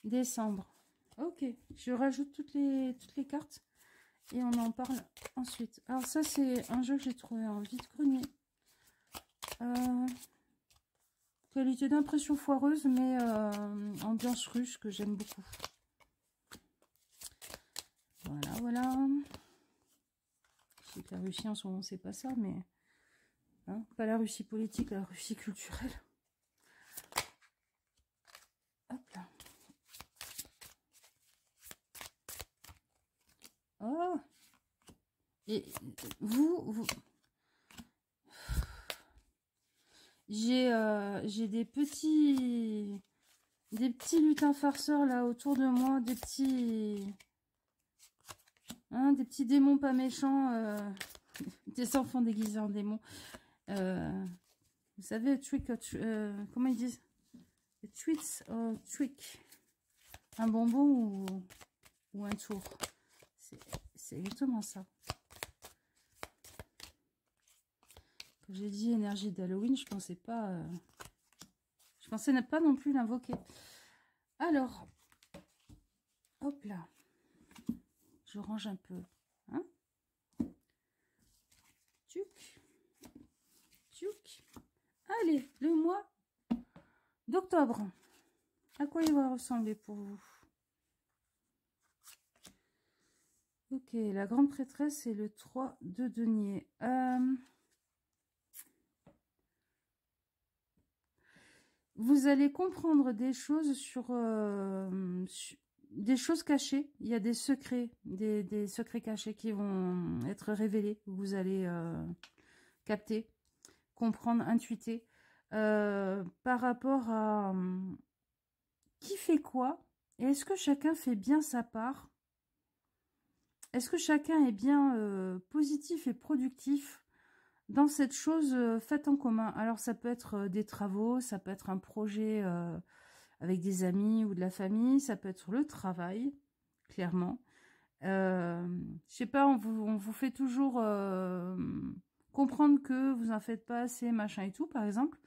Décembre. Ok. Je rajoute toutes les cartes. Et on en parle ensuite. Alors ça, c'est un jeu que j'ai trouvé en vide-grenier. Qualité d'impression foireuse, mais ambiance russe que j'aime beaucoup. Voilà, voilà. Je sais que la Russie en ce moment, c'est pas ça, mais... hein, pas la Russie politique, la Russie culturelle. Hop là. Oh. Et vous... J'ai des petits lutins farceurs là autour de moi, des petits démons pas méchants, des enfants déguisés en démons. Vous savez, comment ils disent? Tweets, trick. Un bonbon ou un tour. C'est exactement ça. Quand j'ai dit énergie d'Halloween, je pensais pas... je pensais ne pas non plus l'invoquer. Alors, hop là. Je range un peu. Hein, tuc. Tuc. Allez, le mois d'octobre. À quoi il va ressembler pour vous? Ok, la grande prêtresse, c'est le 3 de denier. Vous allez comprendre des choses sur des choses cachées. Il y a des secrets, des secrets cachés qui vont être révélés. Vous allez capter, comprendre, intuiter par rapport à qui fait quoi. Et est-ce que chacun fait bien sa part? Est-ce que chacun est bien positif et productif dans cette chose faite en commun? Alors ça peut être des travaux, ça peut être un projet avec des amis ou de la famille, ça peut être le travail, clairement. Je sais pas, on vous fait toujours comprendre que vous en faites pas assez, machin et tout, par exemple.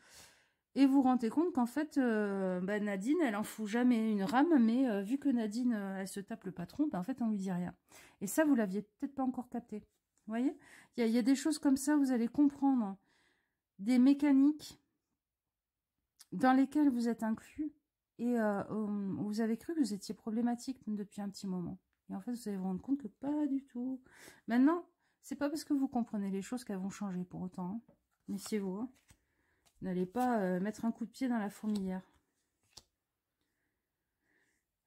Et vous vous rendez compte qu'en fait, Nadine, elle en fout jamais une rame, mais vu que Nadine, elle se tape le patron, en fait, on lui dit rien. Et ça, vous l'aviez peut-être pas encore capté. Vous voyez, il y a des choses comme ça, vous allez comprendre des mécaniques dans lesquelles vous êtes inclus et vous avez cru que vous étiez problématique depuis un petit moment. Et en fait, vous allez vous rendre compte que pas du tout. Maintenant, c'est pas parce que vous comprenez les choses qu'elles vont changer pour autant. Hein. Méfiez-vous. Hein. N'allez pas mettre un coup de pied dans la fourmilière.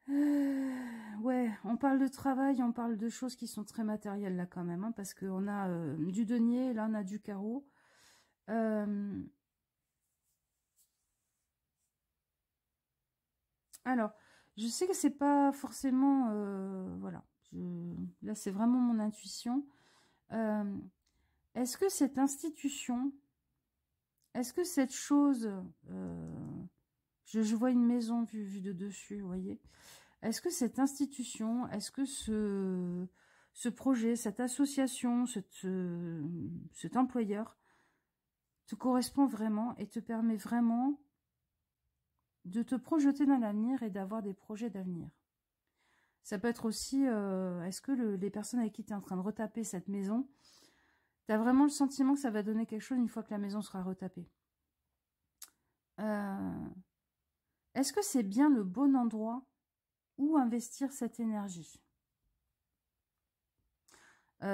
Ouais, on parle de travail, on parle de choses qui sont très matérielles là quand même, hein, parce qu'on a du denier, là on a du carreau. Alors, je sais que c'est pas forcément... voilà, là c'est vraiment mon intuition. Est-ce que cette institution, est-ce que cette chose... je vois une maison vue de dessus, vous voyez. est-ce que cette institution, est-ce que ce projet, cette association, cet employeur te correspond vraiment et te permet vraiment de te projeter dans l'avenir et d'avoir des projets d'avenir. Ça peut être aussi, est-ce que les personnes avec qui tu es en train de retaper cette maison, tu as vraiment le sentiment que ça va donner quelque chose une fois que la maison sera retapée. Est-ce que c'est bien le bon endroit où investir cette énergie?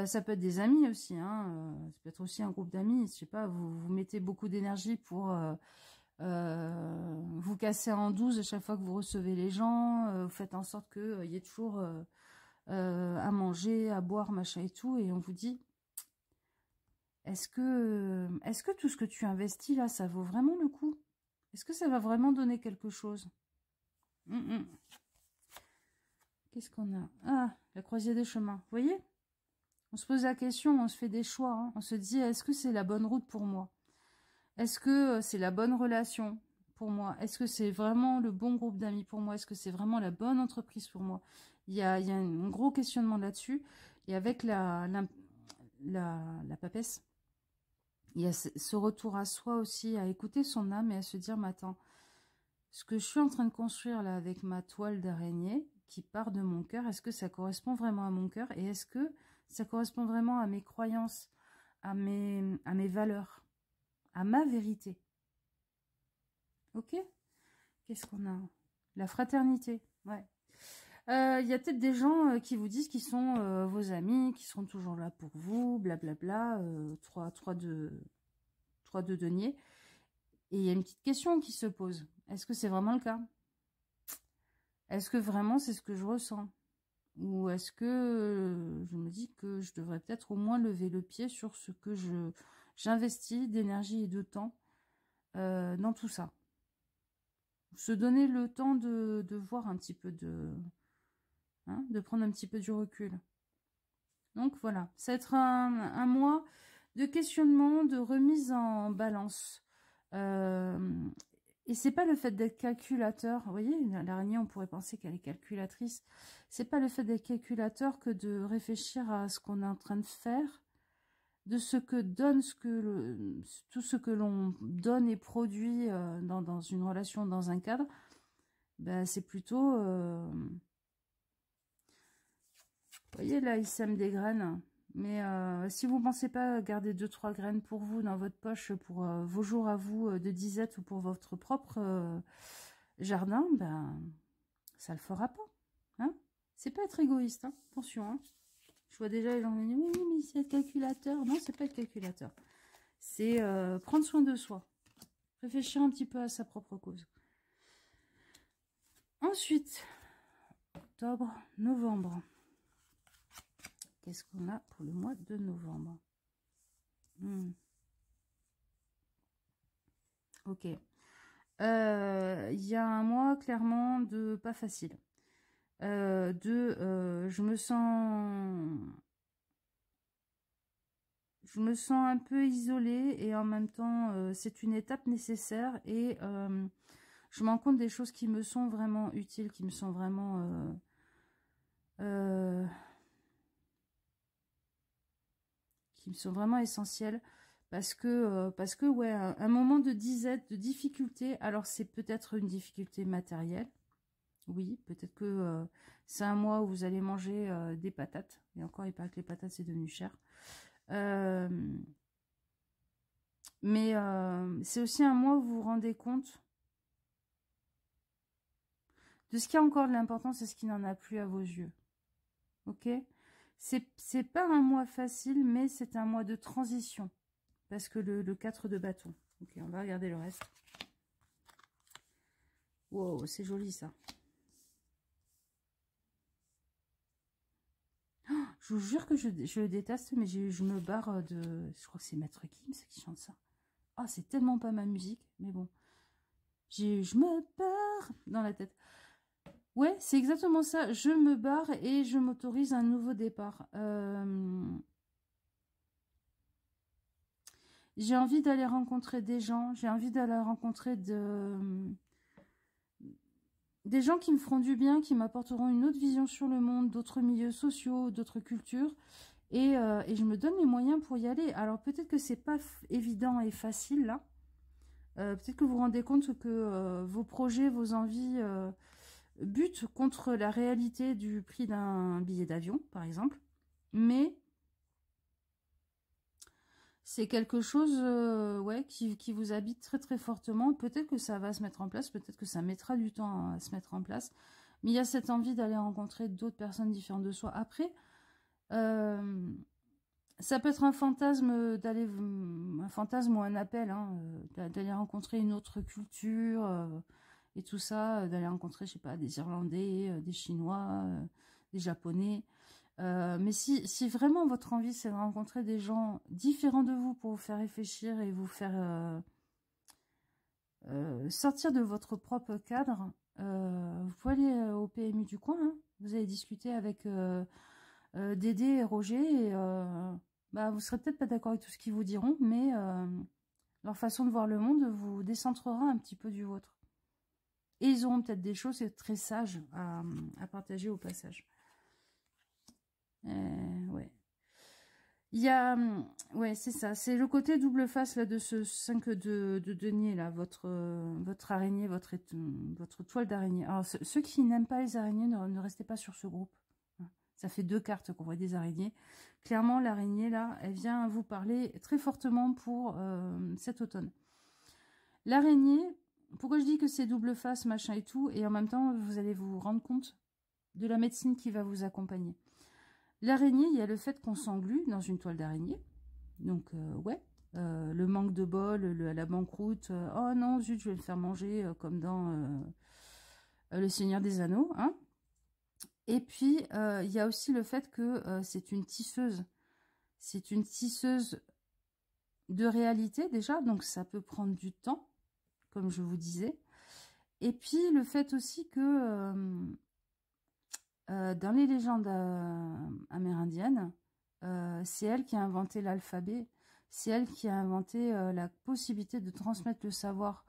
Ça peut être des amis aussi, hein, ça peut être aussi un groupe d'amis, je sais pas, vous mettez beaucoup d'énergie pour vous casser en 12 à chaque fois que vous recevez les gens, vous faites en sorte qu'il y ait toujours à manger, à boire, machin et tout, et on vous dit, est-ce que tout ce que tu investis là, ça vaut vraiment le coup? Est-ce que ça va vraiment donner quelque chose? Qu'est-ce qu'on a? Ah, la croisée des chemins, vous voyez? On se pose la question, on se fait des choix, hein. On se dit, est-ce que c'est la bonne route pour moi? Est-ce que c'est la bonne relation pour moi? Est-ce que c'est vraiment le bon groupe d'amis pour moi? Est-ce que c'est vraiment la bonne entreprise pour moi? Il y a un gros questionnement là-dessus. Et avec la papesse, il y a ce retour à soi aussi, à écouter son âme et à se dire, mais attends, ce que je suis en train de construire là avec ma toile d'araignée qui part de mon cœur, est-ce que ça correspond vraiment à mon cœur? Et est-ce que ça correspond vraiment à mes croyances, à mes valeurs, à ma vérité? Ok? Qu'est-ce qu'on a? La fraternité, ouais. Il y a peut-être des gens qui vous disent qu'ils sont vos amis, qui seront toujours là pour vous, blablabla, 3 de denier. Et il y a une petite question qui se pose. Est-ce que c'est vraiment le cas? Est-ce que vraiment c'est ce que je ressens? Ou est-ce que je me dis que je devrais peut-être au moins lever le pied sur ce que j'investis d'énergie et de temps dans tout ça? Se donner le temps de voir un petit peu de prendre un petit peu du recul. Donc voilà, ça va être un mois de questionnement, de remise en balance. Et c'est pas le fait d'être calculateur. Vous voyez, l'araignée, on pourrait penser qu'elle est calculatrice. C'est pas le fait d'être calculateur que de réfléchir à ce qu'on est en train de faire, de ce que donne, tout ce que l'on donne et produit dans une relation, dans un cadre. Ben, c'est plutôt... vous voyez, là, il sème des graines. Mais si vous ne pensez pas garder 2-3 graines pour vous dans votre poche pour vos jours à vous de disette ou pour votre propre jardin, ben ça le fera pas. Hein, c'est pas être égoïste, hein, attention. Hein. Je vois déjà les gens qui disent oui, mais c'est être calculateur. Non, c'est pas être calculateur. C'est prendre soin de soi. Réfléchir un petit peu à sa propre cause. Ensuite, octobre, novembre. Qu'est-ce qu'on a pour le mois de novembre? Ok. Il y a un mois clairement de pas facile. Je me sens un peu isolée et en même temps c'est une étape nécessaire et je me rends compte des choses qui me sont vraiment utiles, qui me sont vraiment essentielles. Parce que ouais, un moment de disette, de difficulté, alors c'est peut-être une difficulté matérielle. Oui, peut-être que c'est un mois où vous allez manger des patates. Et encore, il paraît que les patates, c'est devenu cher. Mais c'est aussi un mois où vous vous rendez compte de ce qui a encore de l'importance et ce qui n'en a plus à vos yeux. Ok? C'est pas un mois facile, mais c'est un mois de transition. Parce que le 4 de bâton. Ok, on va regarder le reste. Wow, c'est joli ça. Oh, je vous jure que je le déteste, mais je me barre de... Je crois que c'est Maître Gims qui chante ça. Ah, c'est tellement pas ma musique, mais bon. Je me barre dans la tête. Ouais, c'est exactement ça. Je me barre et je m'autorise un nouveau départ. J'ai envie d'aller rencontrer des gens. J'ai envie d'aller rencontrer des gens qui me feront du bien, qui m'apporteront une autre vision sur le monde, d'autres milieux sociaux, d'autres cultures. Et je me donne les moyens pour y aller. Alors peut-être que c'est pas évident et facile là. Peut-être que vous vous rendez compte que vos projets, vos envies butent contre la réalité du prix d'un billet d'avion, par exemple. Mais c'est quelque chose ouais, qui vous habite très très fortement. Peut-être que ça va se mettre en place, peut-être que ça mettra du temps à se mettre en place. Mais il y a cette envie d'aller rencontrer d'autres personnes différentes de soi. Après, ça peut être un fantasme un fantasme ou un appel, hein, d'aller rencontrer une autre culture et tout ça, d'aller rencontrer, je sais pas, des Irlandais, des Chinois, des Japonais. Mais si vraiment votre envie, c'est de rencontrer des gens différents de vous pour vous faire réfléchir et vous faire sortir de votre propre cadre, vous pouvez aller au PMU du coin. Hein. Vous allez discuter avec Dédé et Roger et bah, vous serez peut-être pas d'accord avec tout ce qu'ils vous diront, mais leur façon de voir le monde vous décentrera un petit peu du vôtre. Et ils auront peut-être des choses très sages à partager au passage. Ouais. Il y a... ouais, c'est ça. C'est le côté double face là, de ce 5 de denier, là, votre araignée, votre toile d'araignée. Alors, ceux qui n'aiment pas les araignées, ne restez pas sur ce groupe. Ça fait 2 cartes qu'on voit des araignées. Clairement, l'araignée, là, elle vient vous parler très fortement pour cet automne. L'araignée, pourquoi je dis que c'est double face, machin et tout, et en même temps, vous allez vous rendre compte de la médecine qui va vous accompagner. L'araignée, il y a le fait qu'on s'englue dans une toile d'araignée. Donc, ouais, le manque de bol, la banqueroute. Oh non, zut, je vais le faire manger comme dans Le Seigneur des Anneaux, hein. Et puis, il y a aussi le fait que c'est une tisseuse. C'est une tisseuse de réalité déjà, donc ça peut prendre du temps, comme je vous disais. Et puis, le fait aussi que dans les légendes amérindiennes, c'est elle qui a inventé l'alphabet. C'est elle qui a inventé la possibilité de transmettre le savoir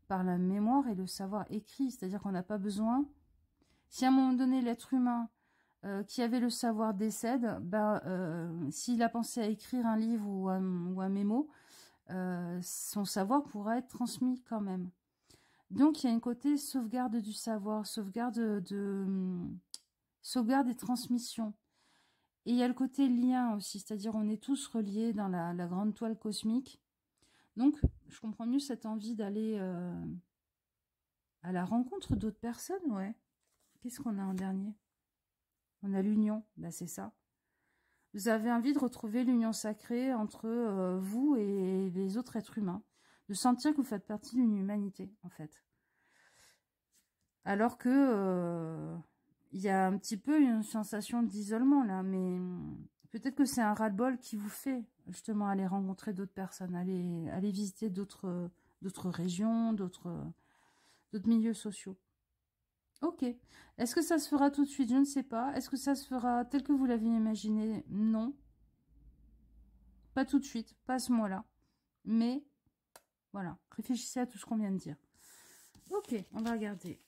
par la mémoire et le savoir écrit. C'est-à-dire qu'on n'a pas besoin... Si à un moment donné, l'être humain qui avait le savoir décède, ben, s'il a pensé à écrire un livre ou un mémo, son savoir pourra être transmis quand même. Donc, il y a un côté sauvegarde du savoir, sauvegarde et transmission. Et il y a le côté lien aussi, c'est-à-dire on est tous reliés dans la grande toile cosmique. Donc, je comprends mieux cette envie d'aller à la rencontre d'autres personnes, ouais. Qu'est-ce qu'on a en dernier? On a l'union, bah c'est ça. Vous avez envie de retrouver l'union sacrée entre vous et les autres êtres humains. De sentir que vous faites partie d'une humanité, en fait. Alors que il y a un petit peu une sensation d'isolement, là. Mais peut-être que c'est un ras-le-bol qui vous fait, justement, aller rencontrer d'autres personnes. Aller visiter d'autres régions, d'autres milieux sociaux. Ok. Est-ce que ça se fera tout de suite? Je ne sais pas. Est-ce que ça se fera tel que vous l'aviez imaginé? Non. Pas tout de suite. Pas à ce mois-là. Mais, voilà. Réfléchissez à tout ce qu'on vient de dire. Ok. On va regarder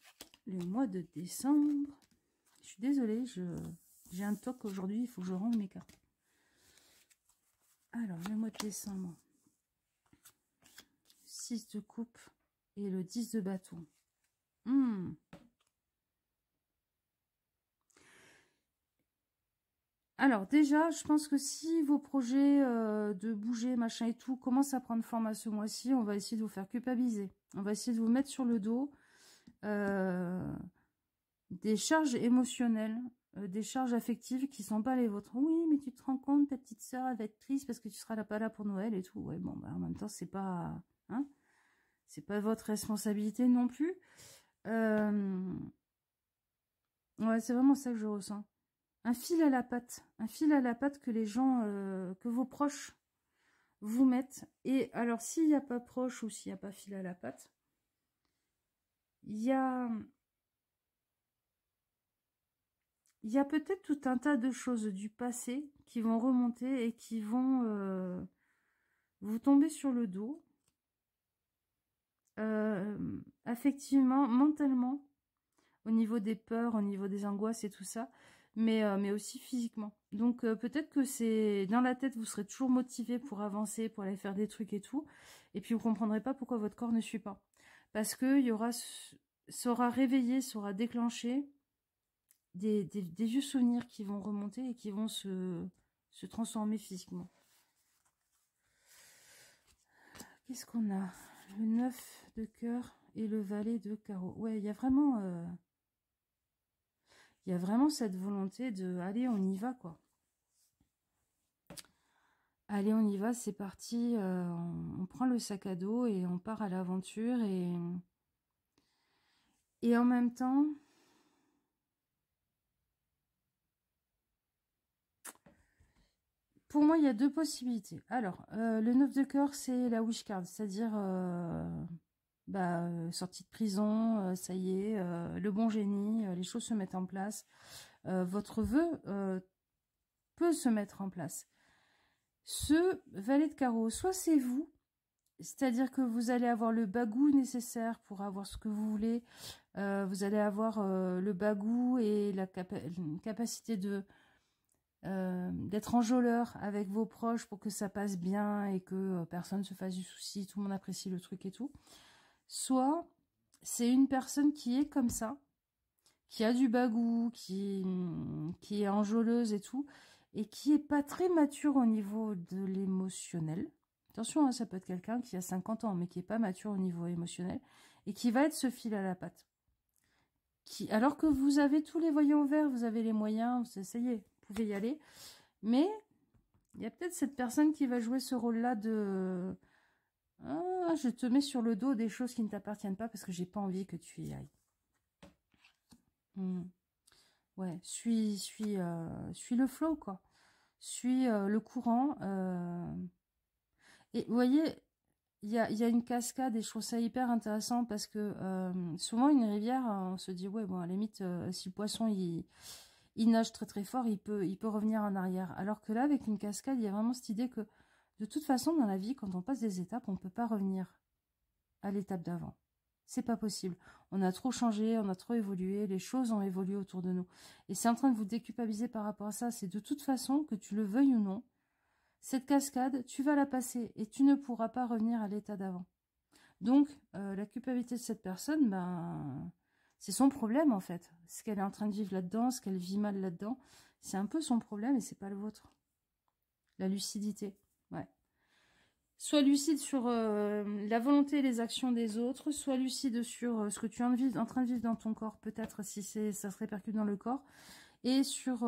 le mois de décembre. Je suis désolée. J'ai un toc aujourd'hui. Il faut que je range mes cartes. Alors, le mois de décembre. 6 de coupe et le 10 de bâton. Alors déjà, je pense que si vos projets de bouger, machin et tout, commencent à prendre forme à ce mois-ci, on va essayer de vous faire culpabiliser. On va essayer de vous mettre sur le dos des charges émotionnelles, des charges affectives qui ne sont pas les vôtres. Oui, mais tu te rends compte, ta petite sœur, elle va être triste parce que tu seras pas là pour Noël et tout. Ouais, bon, bah, en même temps, c'est pas... Hein, c'est pas votre responsabilité non plus. Ouais, c'est vraiment ça que je ressens. Un fil à la patte que les gens, que vos proches vous mettent. Et alors, s'il n'y a pas proche ou s'il n'y a pas fil à la patte, il y a peut-être tout un tas de choses du passé qui vont remonter et qui vont vous tomber sur le dos. Effectivement, mentalement, au niveau des peurs, au niveau des angoisses et tout ça, mais aussi physiquement. Donc peut-être que c'est dans la tête, vous serez toujours motivé pour avancer, pour aller faire des trucs et tout, et puis vous comprendrez pas pourquoi votre corps ne suit pas. Parce que il y aura, ça aura réveillé, ça aura déclenché des vieux souvenirs qui vont remonter et qui vont se transformer physiquement. Qu'est-ce qu'on a? Le 9 de cœur et le valet de carreau. Ouais, il y a vraiment cette volonté de allez, on y va quoi. Allez, on y va, c'est parti. On prend le sac à dos et on part à l'aventure et en même temps, pour moi, il y a deux possibilités. Alors, le 9 de cœur, c'est la wish card, c'est-à-dire sortie de prison, ça y est, le bon génie, les choses se mettent en place. Votre vœu peut se mettre en place. Ce valet de carreau, soit c'est vous, c'est-à-dire que vous allez avoir le bagou nécessaire pour avoir ce que vous voulez, vous allez avoir le bagou et la capacité de d'être enjôleur avec vos proches pour que ça passe bien et que personne ne se fasse du souci, tout le monde apprécie le truc et tout. Soit c'est une personne qui est comme ça, qui a du bagou, qui est enjôleuse et tout, et qui est pas très mature au niveau de l'émotionnel. Attention, hein, ça peut être quelqu'un qui a 50 ans, mais qui est pas mature au niveau émotionnel, et qui va être ce fil à la patte. Alors que vous avez tous les voyants verts, vous avez les moyens, vous essayez, vous pouvez y aller, mais il y a peut-être cette personne qui va jouer ce rôle-là de ah, je te mets sur le dos des choses qui ne t'appartiennent pas parce que j'ai pas envie que tu y ailles. Ouais, suis le flow, quoi. Suis le courant. Et vous voyez, il y a une cascade et je trouve ça hyper intéressant parce que souvent une rivière, on se dit, ouais, bon, à la limite, si le poisson, il nage très très fort, il peut revenir en arrière. Alors que là, avec une cascade, il y a vraiment cette idée que, de toute façon, dans la vie, quand on passe des étapes, on ne peut pas revenir à l'étape d'avant. C'est pas possible. On a trop changé, on a trop évolué, les choses ont évolué autour de nous. Et c'est en train de vous déculpabiliser par rapport à ça. C'est de toute façon, que tu le veuilles ou non, cette cascade, tu vas la passer et tu ne pourras pas revenir à l'état d'avant. Donc, la culpabilité de cette personne, ben, c'est son problème en fait. Ce qu'elle est en train de vivre là-dedans, ce qu'elle vit mal là-dedans, c'est un peu son problème et c'est pas le vôtre. La lucidité, ouais. Sois lucide sur la volonté et les actions des autres, sois lucide sur ce que tu es en train de vivre dans ton corps, peut-être si ça se répercute dans le corps, et sur,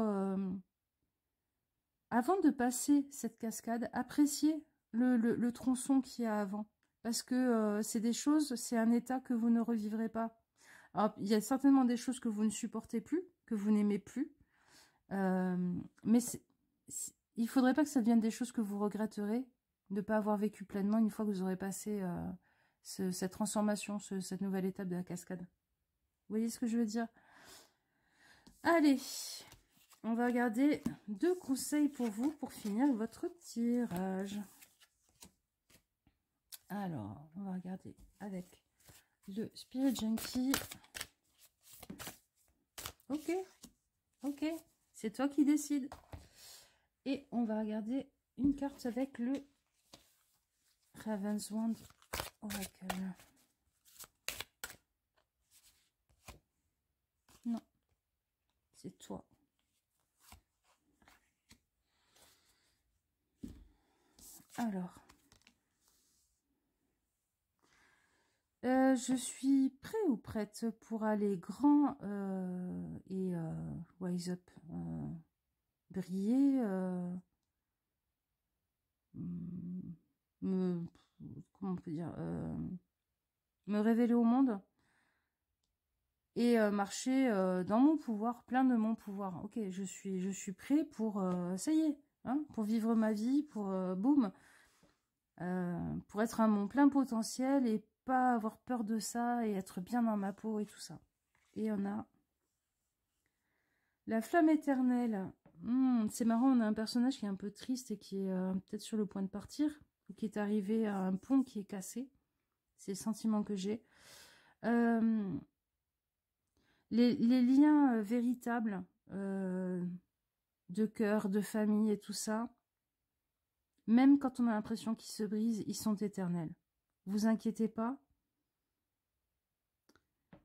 avant de passer cette cascade, appréciez le tronçon qu'il y a avant, parce que c'est des choses, c'est un état que vous ne revivrez pas. Alors, il y a certainement des choses que vous ne supportez plus, que vous n'aimez plus, mais il ne faudrait pas que ça devienne des choses que vous regretterez, de ne pas avoir vécu pleinement une fois que vous aurez passé cette transformation, cette nouvelle étape de la cascade. Vous voyez ce que je veux dire? Allez, on va regarder 2 conseils pour vous pour finir votre tirage. Alors, on va regarder avec le Spirit Junkie. Ok, ok, c'est toi qui décides. Et on va regarder une carte avec le Ravenswand Oracle. Non, c'est toi. Alors, je suis prêt ou prête pour aller grand et wise up, briller, comment on peut dire, me révéler au monde et marcher dans mon pouvoir, plein de mon pouvoir. Ok, je suis prêt pour, ça y est, hein, pour vivre ma vie, pour boum, pour être à mon plein potentiel et pas avoir peur de ça et être bien dans ma peau et tout ça. Et on a la flamme éternelle. C'est marrant, on a un personnage qui est un peu triste et qui est peut-être sur le point de partir, ou qui est arrivé à un pont qui est cassé. C'est le sentiment que j'ai. Les liens véritables de cœur, de famille et tout ça, même quand on a l'impression qu'ils se brisent, ils sont éternels. Vous inquiétez pas.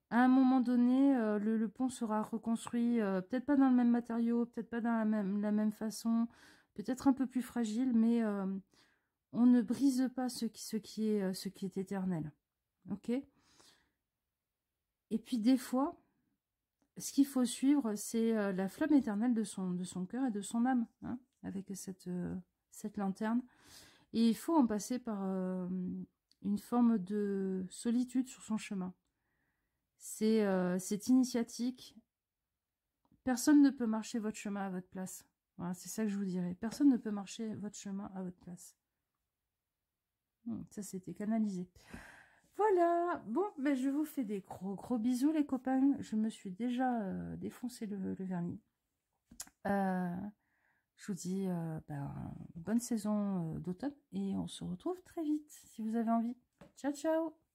À un moment donné, le pont sera reconstruit, peut-être pas dans le même matériau, peut-être pas dans la même façon, peut-être un peu plus fragile, mais on ne brise pas ce qui est éternel. Ok? Et puis des fois, ce qu'il faut suivre, c'est la flamme éternelle de son cœur et de son âme, hein, avec cette lanterne. Et il faut en passer par une forme de solitude sur son chemin. C'est initiatique. Personne ne peut marcher votre chemin à votre place. Voilà, c'est ça que je vous dirais. Personne ne peut marcher votre chemin à votre place. Ça, c'était canalisé. Voilà. Bon, ben, je vous fais des gros bisous, les copains. Je me suis déjà défoncé le vernis. Je vous dis bonne saison d'automne et on se retrouve très vite si vous avez envie. Ciao, ciao!